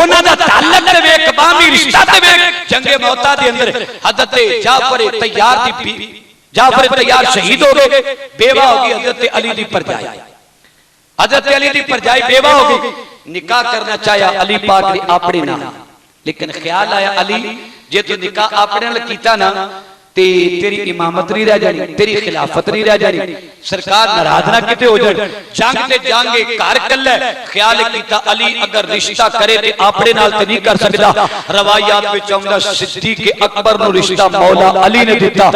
उन्हां दा ताल्लुक ते वेख बामी रिश्ता ते वेख जंगे मौता दे अंदर हज़रत जाफर तैयार दी जाफर तैयार शहीद हो गए बेवा हो गई हज़रत अली दी परजाई हज़रत अली दी परजाई बेवा हो गई निकाह करना चाहा अली पाक ने अपने नाल लेकिन ख्याल आया अली जे तू निकाह अपने नाल कीता ना ते तेरी इमामत नहीं रह जानी तेरी खिलाफत नहीं रह जानी सरकार नाराज ना किते हो जाए जंग ते जांगे घर कल्ला ख्याल कीता अली अगर रिश्ता करे ते अपने नाल ते नहीं कर सकदा। रवायात विच आउंदा सिद्दीक अकबर नु रिश्ता मौला अली ने दिता।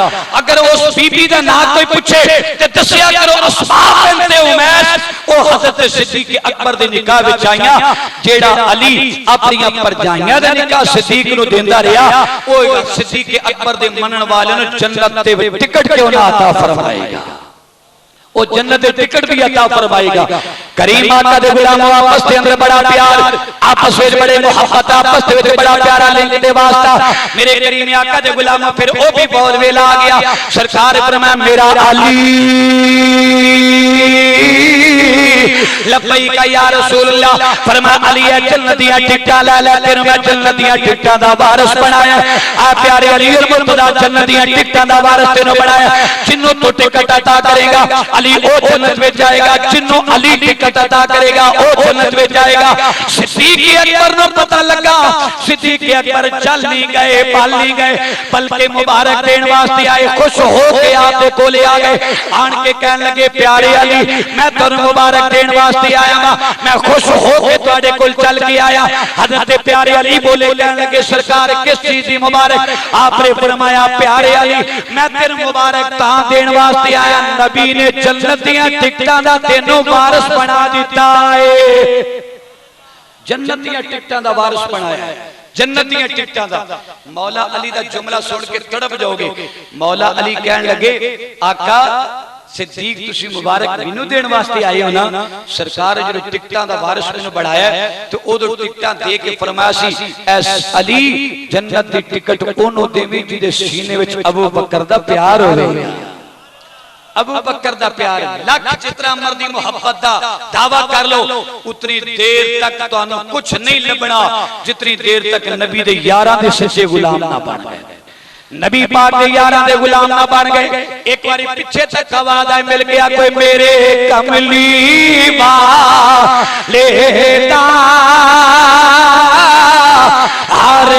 अगर उस बीबी दा नाम कोई पूछे ते दस्सिया करो अस्मा बिनते उमैस ओ हज़रत सिद्दीक अकबर दे निकाह विच आईयां जेड़ा अली अपनी परजाइयां दा निकाह सिद्दीक नु देंदा रहा ओ सिद्दीक अकबर दे मनण वाले जन्नत दे टिकट क्यों ना अता फरमाएगा ओ जन्नत दे टिकट भी अता फरमाएगा। करीम आका दे गुलामों आपस दे अंदर बड़ा प्यार आपस में बड़े मोहब्बत आपस दे बड़ा प्यारा लिंक दे वास्ता मेरे करीम आका दे गुलामों फिर ओ भी बहुत वेला आ गया। सरकार फरमाया मेरा अली लब्बैक या रसूल अल्लाह फरमाया अली जन्नत दी टिकटां ले ले तेरे मैं जन्नत दी टिकटां दा वारिस बनाया। आ प्यारे अली मुर्तजा जन्नत दी टिकटां दा वारिस तेनों बनाया जिन्नो तो टिकट अता करेगा अली ओ जन्नत में जाएगा जिन्नो अली टिकट अता करेगा ओ जन्नत में जाएगा। सिद्दीक अकबर नु पता लगा सिद्दीक अकबर चल नहीं गए पल नहीं गए बल्कि मुबारक देने वास्ते आए खुश हो के आपके कोले आ गए आन के कहने लगे प्यारे अली मैं तुहानू मुबारक देने वास्ते आया वा मैं खुश हो के तुहाडे कोल चल के आया। हज़रत प्यारे अली बोले कहने लगे सरकार किस चीज दी मुबारक। आपने फरमाया प्यारे अली मैं तेरे मुबारक तां देने वास्ते आया नबी ने जन्नत दी टिकटां दा तेनों वारिस बना दिता है जन्नत दी टिकटां दा वारिस बनाया जन्नत दी टिकटां दा। मौला अली दा जुमला सुन के तड़प जाओगे। मौला अली कहने लगे आका सिद्दीक तुसी मुबारक मैनू देने वास्ते आए हो ना सरकार जो टिकटां दा वारिस मैनू बढ़ाया तो ओदो टिकटां दे के फरमाया सी एस अली जन्नत दी टिकट ओनू देवी जिदे सीने विच अबू बकर दा प्यार होवे अबू बकर दा प्यार लख जितना मर्दी मोहब्बत दा दावा कर लो उतनी देर तक तुहानू कुछ नहीं लभना जितनी देर तक नबी दे यारां दे सच्चे गुलाम ना बन गए नबी पाक दे यारां दे गुलाम ना बन गए। एक बारी पीछे तक आवाज आए मिल गया कोई मेरे कमली वाले दा हर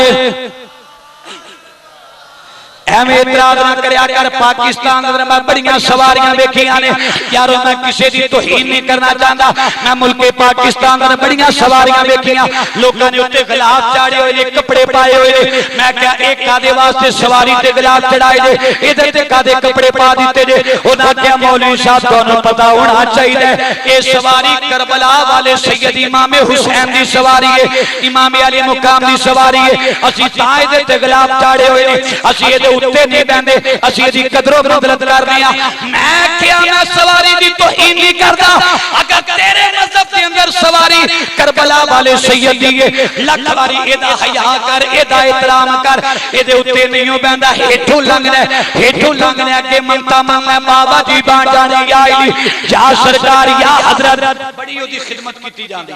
एवें इतराज ना करया कर। पाकिस्तान अंदर मैं बड़ियां सवारियां वेखियां ने यारो, मैं किसी दी तौहीन नहीं करना चाहता। मैं मुल्के पाकिस्तान अंदर बड़ियां सवारियां वेखियां, लोकां ने उत्ते गिलाफ चाड़े हुए ने, कपड़े पाए हुए ने। मैं क्या एक कादे वास्ते सवारी ते गिलाफ चढ़ाए जे, इधर ते कादे कपड़े पा दिते जे। उन्हां क्या मौलवी साहब तुहानू पता होना चाहिए ये सवारी करबला वाले सैयद इमाम हुसैन दी सवारी है, इमाम अली मुकाम दी सवारी है। असी तां इहदे ते गिलाफ चाड़े हुए ने, असी इहदे उत्ते नहीं बहंदे, असी इहदी कदरों बदलत करदे आ। मैं क्या मैं सवारी दी तौहीन नहीं करदा। अगर तेरे मजहब के अंदर सवारी करबला वाले सैयद दी है, लख बारी एदा हया कर, एदा एहतराम कर। एदे उत्ते नहीं बहंदा, हेठों लंघना, हेठों लंघना के ममता मंगना बाबा जी बाण जाने आई या सरकार या हजरत। बड़ी ओदी खिदमत की जाती।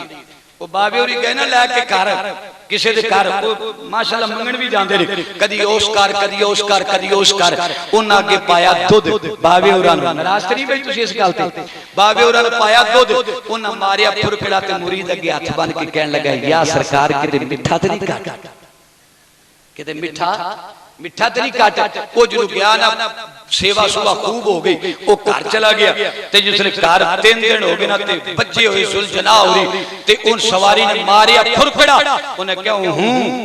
वो बाबे होरी गए ना लैके घर किसी के घर, माशाअल्लाह मंगण भी जाते रहे, कदी उस घर कदी उस घर कदी उस घर। उन्हें अगे पाया दुध, बाबे होरां नूं नाराज नहीं भाई तुसीं इस गल ते। बाबे होरां नूं पाया दुध, उन्हें मारिया फुरकड़ा ते मुरीद अगे हथ बन के कहन लगा या सरकार किते मिठा ते नहीं घट, किते मिठा मिठा तो नहीं घट। वो जो गया ना सेवा सुबह खूब हो गई, वो घर चला गया। ते जिसले घर 3 दिन हो गए ना ते बच्चे हुए सुलझना हो रही ते उन सवारी ने मारिया फुरफड़ा। उन्हें क्या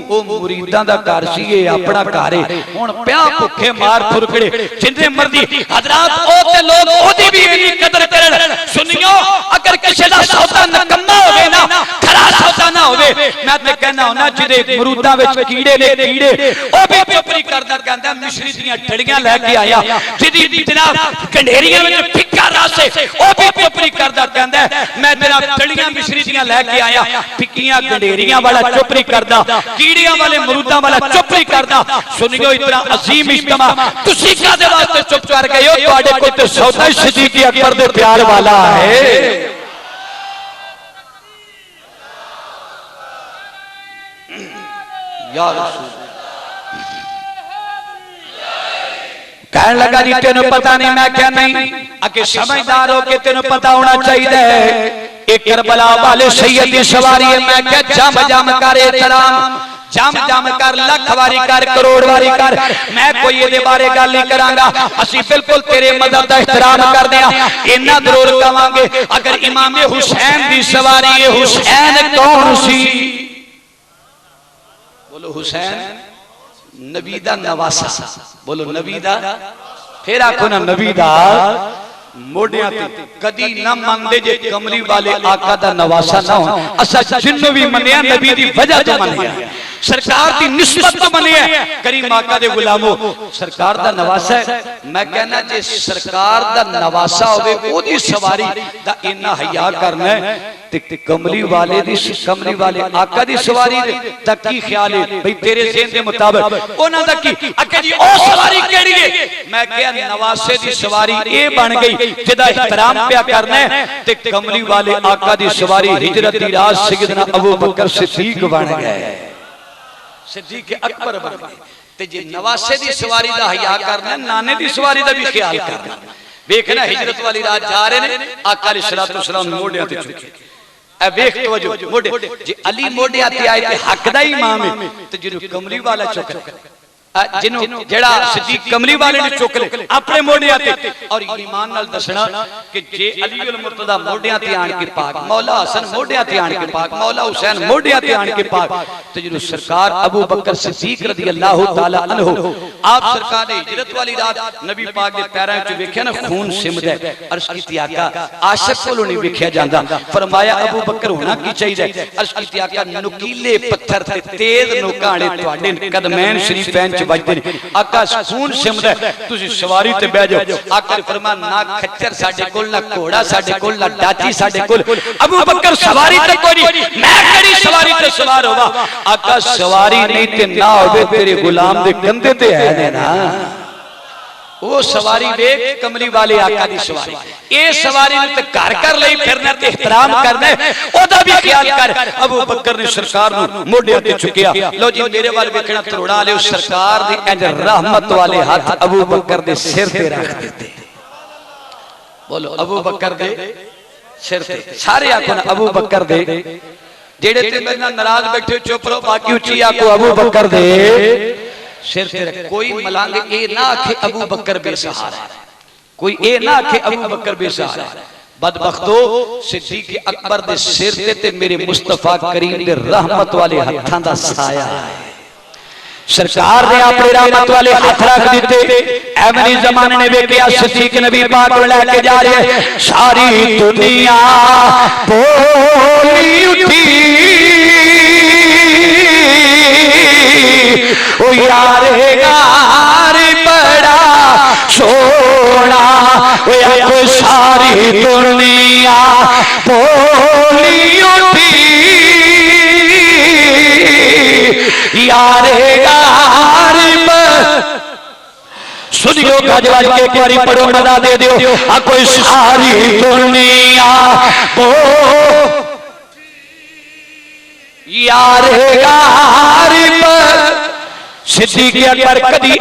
वो मुरीदां दा घर सी, ये अपना घर है। हुण प्या भुखे मार फुरफड़े जिन्ने मर्जी हजरात ओ ते लोग ओदी भी इन्नी कदर करन। सुनियो अगर किसी दा सौदा नकम्मा होवे ना, खरा सौदा ना होवे, मैं ते कहना हुंदा जिदे मरूदां विच कीड़े ने कीड़े, ओ भी चुपरी करदा कहंदा मिश्री दीयां डड़ियां लेके आया, जिदी जनाब कंडेरियां विच फिक्का रस है, ओ भी चुपरी करदा कहंदा मैं जनाब डड़ियां मिश्री दीयां लेके आया। फिक्कियां कंडेरियां वाला चुपरी करदा, कीड़ियां वाले मरूदां वाला चुपरी करदा। सुनियो इतना अजीम इज्तिमा तुसी कादे वास्ते चुप कर गए हो? तुहाडे कोल ते सौदा सिद्दीक अकबर दे प्यार वाला है। या रसूल कहने लगा जी तेन पता नहीं, मैं क्या नहीं आके समझदार हो के तेन पता होना चाहिए। एक करबला वाले सैयद की सवारी है। मैं क्या जम जम कर एहतराम, जम जम कर, लख वारी कर, करोड़ वारी कर। मैं कोई ये बारे गल नहीं करांगा, असी बिल्कुल तेरे मदद का एहतराम करदे आ। इन्ना जरूर कहांगे अगर इमाम हुसैन की सवारी है, हुसैन कौन सी? बोलो हुसैन नबी दा नवासा। बोलो नबी दा, फिर आखो ना नबी दा मोडियां ते। कदी ना मनदे जे कमली वाले आका दा नवासा ना हो। असा जिन्नों भी मनिया नबी दी वजह तो मनिया, सरकार दी निस्बत तो मनिया। करीम आका दे गुलामो सरकार दा नवासा है। मैं कहना जे सरकार दा नवासा होवे ओदी सवारी दा इन्ना हया करना है ते कमली वाले दी, कमली वाले आका दी सवारी दा की ख्याल है भाई तेरे ज़हन दे मुताबिक ओना दा की अके जी ओ सवारी केड़ी है? मैं कहा नवासे दी सवारी ए बन गई जिदा एहतराम पे करना है ते कमली वाले आका दी सवारी हिजरत दी रात सैयदना अबू बकर सिद्दीक बन गए, सिद्दीक अकबर बन गए। ते जे नवासे दी सवारी दा हया करना, नाने दी सवारी दा भी ख्याल करना। देखना हिजरत वाली रात जा रहे ने, आका अलैहिस्सलातु वस्सलाम मोढियां ते चुके। ए वेख तवज्जो मोढे जे अली मोढियां ते आए ते हक दा इमाम है, ते जिन्नू कमली वाला चुक जिन्नू जेड़ा सिद्दीक कमली वाले ने चुक ले अपने मोढियां ते। और ईमान नाल दसना कि जे अली उल मुर्तजा मोढियां ते आन के पाक, मौला हसन मोढियां ते आन के पाक, मौला हुसैन मोढियां ते आन के पाक, ते जिन्नू सरकार अबू बकर सिद्दीक रज़ी अल्लाह तआला अन्हु आप सरकार ने हिजरत वाली रात नबी पाक दे पैरां च वेख्या ना खून सिमदा। अर्ज कीती आका आशिक कोलों नहीं वेख्या जांदा। फरमाया अबू बकर होना की चाहिए? अर्ज कीती आका नुकीले पत्थर ते तेज नोकाणे तुहाडे कदमैन शरीफैन बजदे आका खून सिमदा, तुसी सवारी ते बैठ जाओ। आका फरमान ना खच्चर साडे कोल, ना घोड़ा साडे कोल, ना डाची साडे कोल। अबू बकर सवारी ते कोई नहीं, मैं केड़ी सवारी ते सवार होवा? आका सवारी नहीं ते ना होवे तेरे गुलाम दे कंधे ते है ना। वो सवारी देख कमली वाले आका दी सवारी, ए सवारी ने ते घर कर लई फिरना ते एहतराम करना है, ओदा भी ख्याल कर। अबू बकर ने सरकार नु मोढे ते चुकिया। लो जी मेरे वाल वेखना तरोड़ा ले सरकार दी इंज रहमत वाले हाथ अबू बकर दे सिर ते रख दिते। बोलो अबू बकर दे सिर ते, सारे आखो ना अबू बकर दे। जेड़े ते मेरे नाल नाराज बैठे चुप रहो, बाकी उच्ची आखो अबू बकर दे सिर ते रख। कोई मलंग ए ना आखे अबू बकर बेसहारा, कोई ए ना आखे अबू बकर बेसहारा। बदबख्तो सिद्दीक अकबर दे सिर ते मेरे मुस्तफा करीम दे रहमत वाले हत्थां दा साया है। सरकार ने अपने रहमत वाले हाथ रख दिते। एवनी जमाने ने वेख्या सिद्दीक नबी पाक को लेके जा रहे हैं, सारी दुनिया बोली उठी ओ यार यार बड़ा सोना, ओ यार सारी दुनिया बोली उठी यार यार सुनियो गजवाज के एक बारी पढ़ो मदा दे दो। आ कोई सारी दुनिया ओ यार यार सिद्दीक अकबर कदी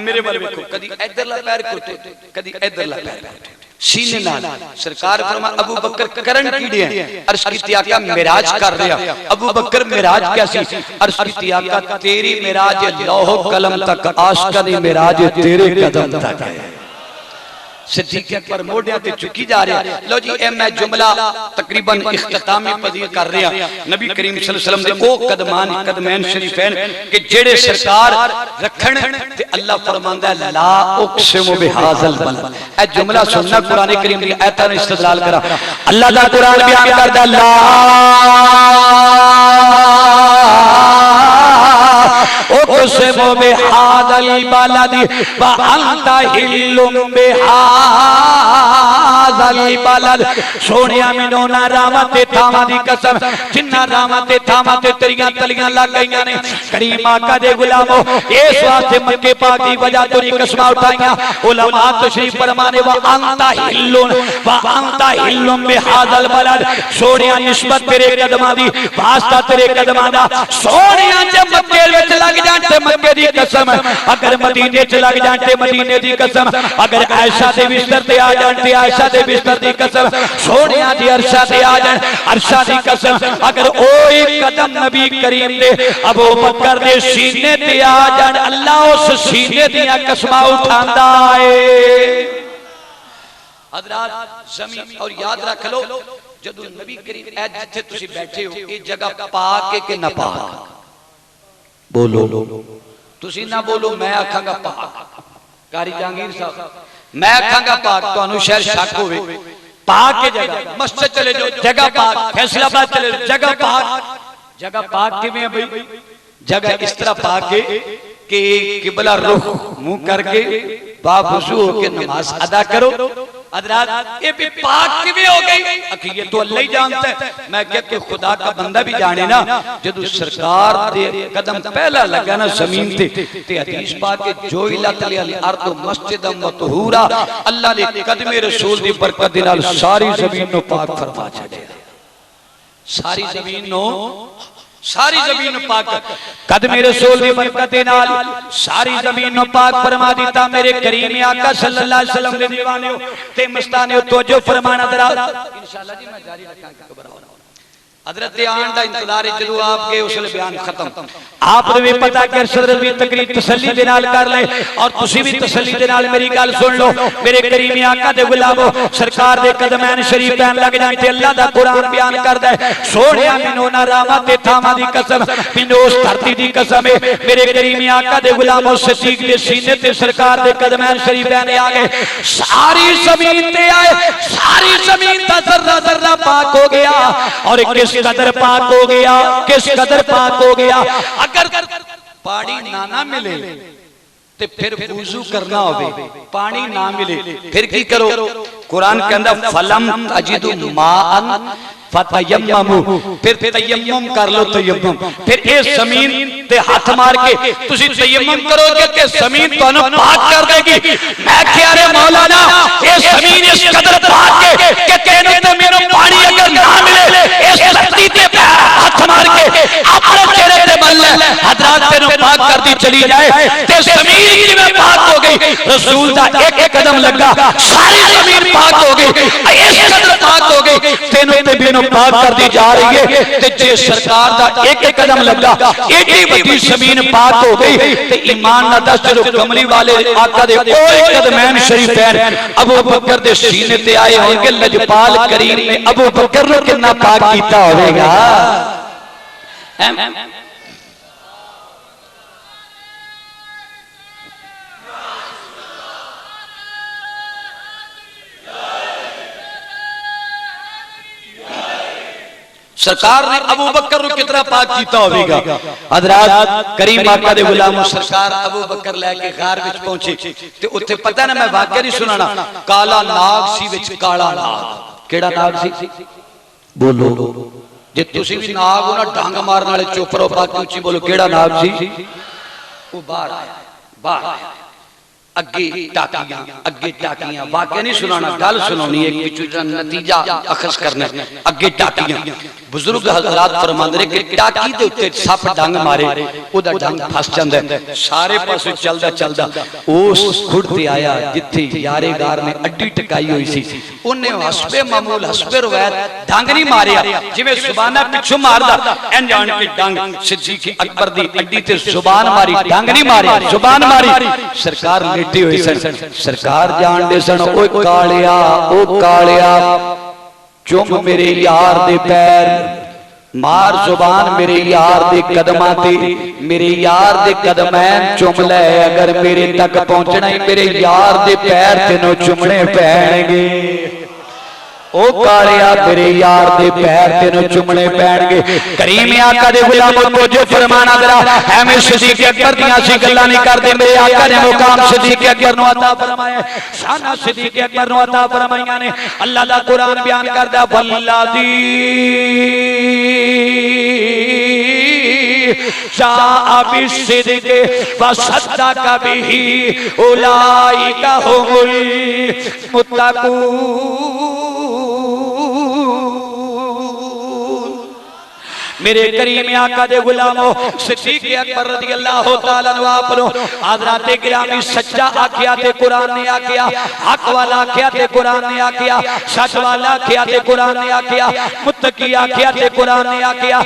मेरे वाले देखो, कदी इधर ला पैर कुटे, कदी इधर ला पैर कुटे सीने नाल। सरकार फरमा अबू बकर करन कीड़े हैं। अर्श की आका मिराज कर रहा। अबू बकर मिराज क्या सी? अर्श की आका तेरी मिराज लौह कलम तक, आशिका दी मिराज तेरे कदम तक है। सिद्दीक अकबर मोढ़ियां ते चुकी जा रहा। लो जी ए मैं जुमला तकरीबन इख्तितामी पजीर कर रहा। नबी करीम सल्लल्लाहु अलैहि वसल्लम दे ओ कदमान कदमैन शरीफैन के जेड़े सरकार रखण ते अल्लाह फरमांदा है ला उक़सिमु बिहाज़ल बलद। ए जुमला सुनना कुरान करीम दी आयतां दा इस्तेदलाल करा। अल्लाह दा कुरान बयान करदा ला उक़सिमु बिहाज़ल बलद व अंता हिल्लुम बिहाज़ल बलद। सोनिया मैनू ना रावां ते थावां दी कसम, जिन्ना रावां ते थावां ते तेरियां तलियां लग गईयां ने। करीम आका दे गुलामो इस वास्ते मक्के पाक दी वजह तो कसमां उठाईयां। उलमा तशरीफ फरमाने व अंता हिल्लुम बिहाज़ल बलद। सोनिया निस्बत तेरे कदमां दी, वास्ता तेरे कदमां दा। सोनिया जे मक्के विच लग जाण ते मक्के दी कसम, अगर मदीने च लग जाण ते मदीने दी कसम, अगर आयशा दे बिस्तर ते आ जाण ते आयशा दे बिस्तर दी कसम, सोनिया दी अरशा ते आ जाण अरशा दी कसम, अगर ओ एक कदम नबी करीम दे अबू बकर दे सीने ते आ जाण अल्लाह उस सीने दियां कसमां उठांदा है। हज़रात ज़मीन और याद रख लो जदों नबी करीम ए जिथे तुसी बैठे हो ये जगह पाक है कि नापाक? बोलो तुसी ना बोलो, मैं आखांगा पाक। कारी जहांगीर साहब मैं आखांगा पाक, तुहानू शायद शक होवे। पाक के जगह मस्जिद चले जाओ जगह पाक, फैसलाबाद चले जाओ जगह पाक। जगह पाक किवें है भाई? जगह इस तरह पाक है कि किबला रुख मुंह करके बावुज़ू होके नमाज अदा करो। हज़रात ये भी पाक किवें हो गई? अखी ये तो अल्लाह ही जानता है। मैं कहता कि खुदा का बंदा भी जाने ना, जदों सरकार दे कदम पहला लगा ना जमीन ते हदीस पाक के जो इलत लिल अर्द मस्जिदम मतहूरा, अल्लाह ने कदमे रसूल दी बरकत दे नाल सारी जमीन नु पाक फरमा छड़िया। सारी जमीन नु सारी जमीन पाक कदमे रसूल दी बरकत दे नाल सारी जमीन नु पाक फरमा दिता। मेरे करीम आका सल्लल्लाहु अलैहि वसल्लम दे दीवाने ते मस्ताने तवज्जो फरमाना जरा इंशाअल्लाह जी मैं जारी रखांगा। घबराओ ना। हजरत आन दा इंतजार है जदों आपके उसले बयान खत्म। आपने भी पता कि अरशद रज़वी तकरीर तसल्ली दे नाल कर ले और तुसी भी तसल्ली दे नाल मेरी गल सुन लो। मेरे करीम आका दे गुलामो सरकार दे कदमैन शरीफ पैन लग जाए ते अल्लाह दा कुरान बयान करदा है। सोहणिया मैनू ना रावां ते थावां दी कसम, मैनू उस धरती दी कसम है। मेरे करीम आका दे गुलामो सिद्दीक दे सीने ते सरकार दे कदमैन शरीफ पैन आ गए। सारी जमीन ते आए, सारी जमीन दा जर्रा जर्रा पाक हो गया। और किस कदर पाक हो गया, किस कदर पाक हो गया। अगर पानी ना मिले ते फिर वुजू करना होवे, पानी ना मिले फिर की करो? कुरान कहंदा फलम अजिदु माअन फतयम्ममु, फिर तयम्मुम कर लो। तयम्मुम फिर इस जमीन ते हाथ मार के तुसी तयम्मुम करोगे कि जमीन तुहानू पाक कर देगी। मैं कह रे मौलाना ये जमीन इस कदर पाक है कि तेनू ते मेनू पानी अगर ना मिले इस धरती ते हाथ मार के अपने चेहरे ते मल ले, हजरत तेनू पाक करती चली जाए ते जमीन किवें पाक हो गई? रसूल दा एक कदम लगा सारी जमीन पाक हो गई। इस कदर पाक हो गई तेनू ते बीबी नु पाक कर दी जा रही है ते जे सरकार दा एक एक कदम लगा एडी बड़ी जमीन पाक हो गई ते ईमान ना दस जो कमली वाले आका दे ओ एक कदमैन शरीफैन अबू बकर दे सीने ते आए होंगे लजपाल करीम ने अबू बकर नु कितना पाक कीता होवेगा। सरकार ने अबू बकर को कितना पाक कीता होगा। हजरात करीम आका दे गुलाम सरकार अबू बकर लेके गार विच पहुंचे ते उत्थे पता ना मैं वाकया नहीं सुनाना काला नाग सी विच काला नाग केड़ा नाग सी बोलो जे तुसी भी नाग हो ना डंग मारन वाले चुप रहो बाकी ऊंची बोलो केड़ा नाग सी वो बाहर आया अगे टाकियां वाकया नहीं सुनाना गल सुनानी एक नतीजा अखज करना अगे टाकियां बुजुर्ग हजरात फरमांदे ने कि टाकी दे उत्ते सप डंग मारे ओदा डंग फस जांदा सारे पासे चलदा चलदा उस खुद ते आया जिथे यारे गार ने अड्डी टकाई हुई सी ओने हसबे मामूल हसबे रवायत डंग नहीं मारिया जिवें जुबाना पिछों मारदा एन जान के डंग सिद्दीक अकबर दी अड्डी ते जुबान मारी डंग नहीं मारिया जुबान मारी सरकार लेटी हुई सन सरकार जान दे सन ओ कालिया चुम मेरे यार दे पैर मार जुबान मेरे यार दे कदमां ते मेरे यार दे कदमैन चुम ले अगर मेरे तक पहुंचना ही मेरे यार दे पैर तेनों चुमने पैणगे ओ कालिया मेरे यार दे पैर तेनों चुमने पैणगे। करीम आका दे गुलामों को जो फरमाना जरा एवें सिद्दीक अकबर दियां सी गल्लां नहीं करदे मेरे आका ने मुकाम सिद्दीक अकबर नु अता फरमाया शाना सिद्दीक अकबर नु अता फरमाइयां ने अल्लाह दा कुरान बयान करदा वल्लादी शाअ बिस्सिद्क़ व सद्दक़ बिही उलाइका हुमुल मुत्तक़ून। मेरे करीम आका दे गुलामो सिद्दीक अकबर रज़ियल्लाहु तआला अन्हु आपनो हज़रत गिरामी सच्चा आखिया ते कुरान ने आखिया हक वाला आखिया ते कुरान ने आखिया सच वाला आखिया ते कुरान ने आखिया मुत्तकी आखिया ते कुरान ने आखिया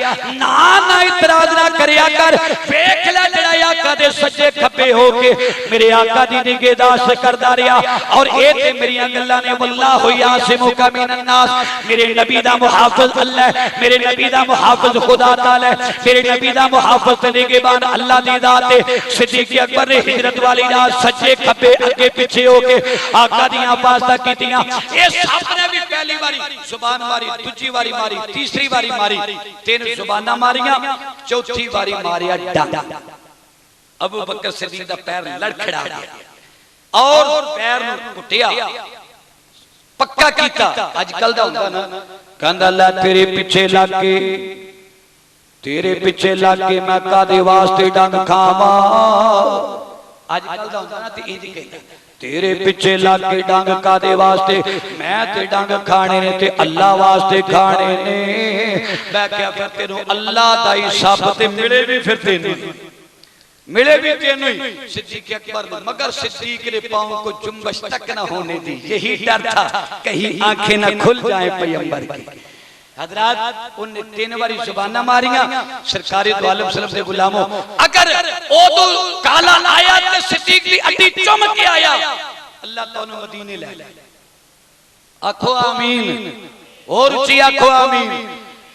ना ना इतराज ना करया कर देख ले जेड़ा आका दे सच्चे खब्बे हो के मेरे आका दी निगहदाश्त करदा रहा और ए ते मेरियां गल्लां ने वल्लाहु यासिमुका मिनन नास मेरे नबी दा मुहाफिज अल्लाह मेरे नबी दा मुहाफिज खुदा ताला मेरे नबी दा मुहाफिज निगहबान अल्लाह दी जात है। सिद्दीक अकबर ने हिजरत वाली रात सच्चे खब्बे अगे पीछे होके आका दी आवाज़ कीतियां ए सब ने भी पहली बारी जुबान मारी दूसरी बारी मारी तीसरी बारी मारी तीन जुबाना मारियां चौथी बारी मारिया डंग अबू बकर सिद्दीक दा पैर लड़खड़ा गया और पैर नु कुटिया पक्का कीता अजकल दा हुंदा ना कहंदा अल्लाह तेरे पीछे लग के मैं कादे वास्ते डंग खावा अजकल दा हुंदा ना ते इंज कहंदा तेरे पीछे लग के डंग कादे वास्ते मैं ते डंग खाने ने ते अल्लाह वास्ते खाने ने मैं क्या फिर तेनू अल्लाह दा ही सब ते मिले भी फिर तेनू मिले भी तेनू ही सिद्दीक अकबर मगर सिद्दीक ने पांव को जुम्बश तक न होने दी यही डर था कहीं आंखें न खुल जाए पैगंबर की। हजरात उन्हें तीन बारी जुबाना मारियां सरकारी दो आलम सल्लल्लाहु अलैहि गुलामों अगर ओ तो काला आया ते सिद्दीक दी अड्डी चुम के आया अल्लाह तोनु मदीने ले आखो आमीन और ऊंची आखो आमीन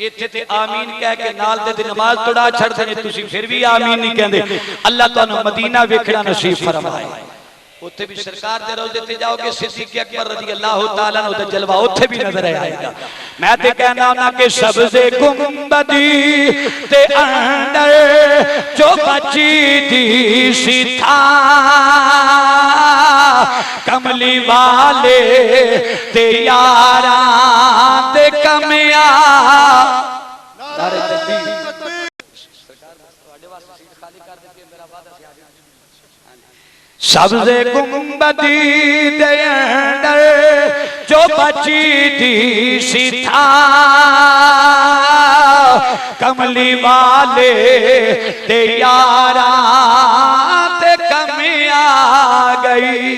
इत्थे ते आमीन कह के नाल दे नमाज तोड़ा छड़ देने तुसी फिर भी आमीन नहीं कहंदे अल्लाह तोनु मदीना वेखना नसीब फरमाए उत्थे भी सरकार दे रोज़े ते जाओगे सिद्दीक अकबर रज़ियल्लाहु तआला अन्हु दा जलवा उत्थे भी नजर आएगा। मैं ते कहना ना कि सब्ज़े गुंबदी ते अंदर जो बची दी सी था कमली वाले ते यारां ते कमिया नारे तकबीर सब्ज़े गुंबदी दे अंदर जो बची दी सी था कमली वाले ते यारां ते कमिया गई।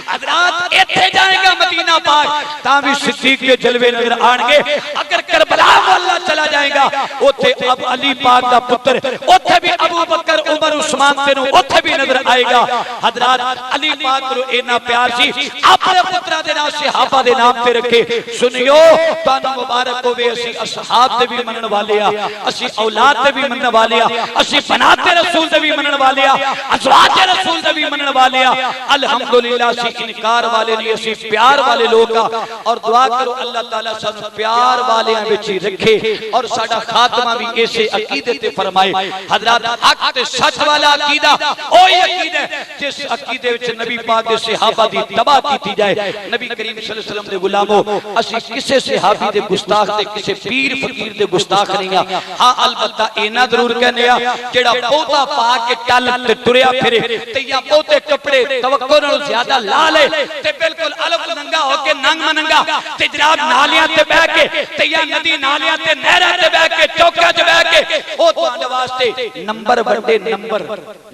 हजरात इत्थे जाएगा मदीना पाक तां सिद्दीक के जलवे नजर आएंगे। अगर करबला मोहल्ला चला जाएगा उथे अब अली पाक दा पुत्र उथे भी अबू बकर उमर उस्मान तेनों उथे भी नजर आएगा। हजरात अली पाक को इतना प्यार सी अपने पुत्रा दे नाम सहाबा दे नाम ते रखे। सुनियो तानू मुबारक होवे असी असहाब दे भी मनन वाले आ, असी औलाद दे भी मनन वाले आ, असी बनाते रसूल दे भी मनन वाले आ, अज़वाज रसूल दे भी मनन वाले आ। अल्हम्दुलिल्लाह सी इनकार वाले नहीं, असी प्यार वाले लोग आ। और दुआ करो अल्लाह ताला सानू प्यार वाले विच ही रखे और साडा खात्मा भी ऐसे अकीदे ते फरमाए। हजरत हक ते सच वाला अकीदा ओही अकीदा जिस अकीदे विच नबी पाक दे सहाबा दी तबाह कीती जाए। नबी करीम सल्लल्लाहु अलैहि वसल्लम दे गुलामो असी किसे सहाबी दे गुस्ताख ते किसे पीर फकीर दे गुस्ताख नहीं आ। हां अलबत्ता इना जरूर कहने आ जेड़ा पौधा पा के टल ते टुरिया फिरे ते या पौधे कपड़े तवक्को नाल ज्यादा ला ले ते बिल्कुल अलग नंगा होके नंग मनंगा ते जनाब नालियां ते बह के ते या नदी नालियां ते नहरां ते बह के चौका च बह के ओ तुहाडे वास्ते नंबर वंडे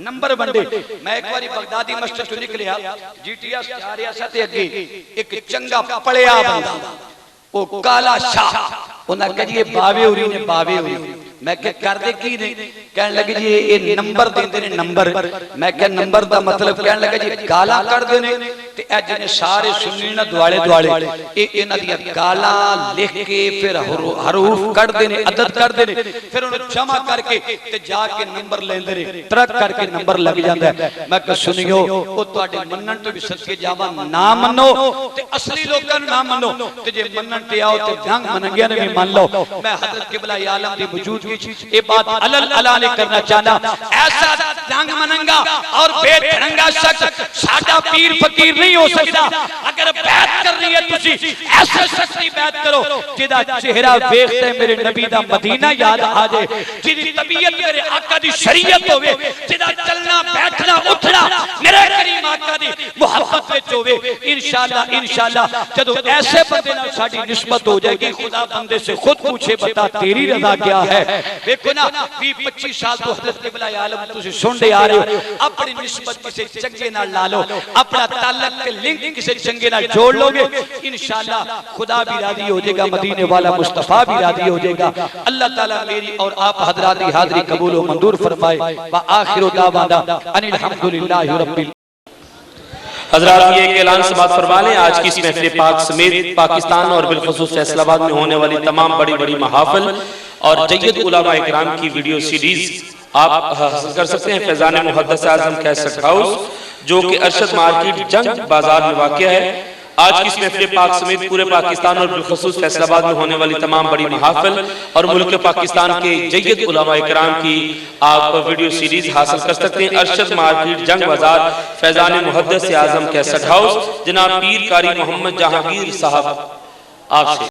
नंबर वंडे। मैं एक बारी बगदादी मस्जिद चों निकलिया जीटीएस जा रिया सा ते अगे एक चंगा पलिया बंदा ओ काला शाह उन्हें कहा जी बावे उरी ने बावे उरी। मैं क्या कर दे की नहीं कहने लगे जी ये नंबर देंदे ने नंबर। मैं क्या नंबर दा मतलब कहने लगा जी गाला कर दे ने ते ए जिने सारे सुन्नी ना दुआले दुआले ए इना दी गाला लिख के फिर हरूफ कट दे ने अदद कर दे ने फिर उन्हें जमा करके ते जाके नंबर लेंदे ने ट्रक करके नंबर लग जांदा है। मैं कह सुनियो ओ तुहाडे मनन तो भी सदके जावा ना मनो ते असली लोकां नूं ना मनो ते जे मनन ते आओ ते जंग मनंगिया ने भी मान लो। मैं हजरत किबला आलम दी वजूद ये बात अलल अलाले करना चाहना ऐसा रंग मनंगा और बेधड़ंगा शख्स साडा पीर फकीर नहीं हो सकता। अगर बैत करनी है तुसी ऐसे शख्स की बैत करो जिदा चेहरा देखते मेरे नबी दा मदीना याद आ जाए, जिदी तबीयत मेरे आका दी शरीयत होवे, जिदा चलना बैठना उठना मेरे करीम आका दी मोहब्बत विच होवे। इंशाअल्लाह जदों ऐसे बंदे नाल साडी निस्बत हो जाएगी खुदा बंदे से खुद पूछे बता तेरी रजा क्या है। देखो ना 20-25 साल तो हजरत किबला आलम तुसी सुनते आ रहे हो। अपनी निस्बत किसी चंगे नाल ला लो, अपना ताल्लुक के लिंक किसी चंगे नाल जोड़ लोगे इंशाअल्लाह खुदा भी राजी हो जाएगा, मदीने वाला मुस्तफा भी राजी हो जाएगा। अल्लाह ताला मेरी और आप हजरात की हाजिरी कबूल व मंजूर फरमाए। व आखिरु दावाना अनिल हम्दुलिल्लाहि रब्बिल। हजरात ये एक ऐलान समाअत फरमा लें, आज की इस महफिल पाक समेत पाकिस्तान और बिलखुसूस फैसलाबाद में होने वाली तमाम बड़ी बड़ी महाफिल और जय्यद उलमा इकराम की वीडियो सीरीज आप हासिल कर सकते हैं फैजान मुहद्दस आज़म कैसेट हाउस जो कि अरशद मार्केट जंग बाजार में वाक़या है। आज की इस महफिल पाक समेत पूरे पाकिस्तान और बिलखुसूस फैसलाबाद में होने वाली तमाम बड़ी महाफिल और मुल्क पाकिस्तान के जय्यद उलमा इकराम की आप वीडियो सीरीज हासिल कर सकते हैं। अरशद मार्केट जंग बाजार फैजान मुहद्दस आज़म कैसेट हाउस जनाब पीर कारी मोहम्मद जहांगीर साहब आपसे।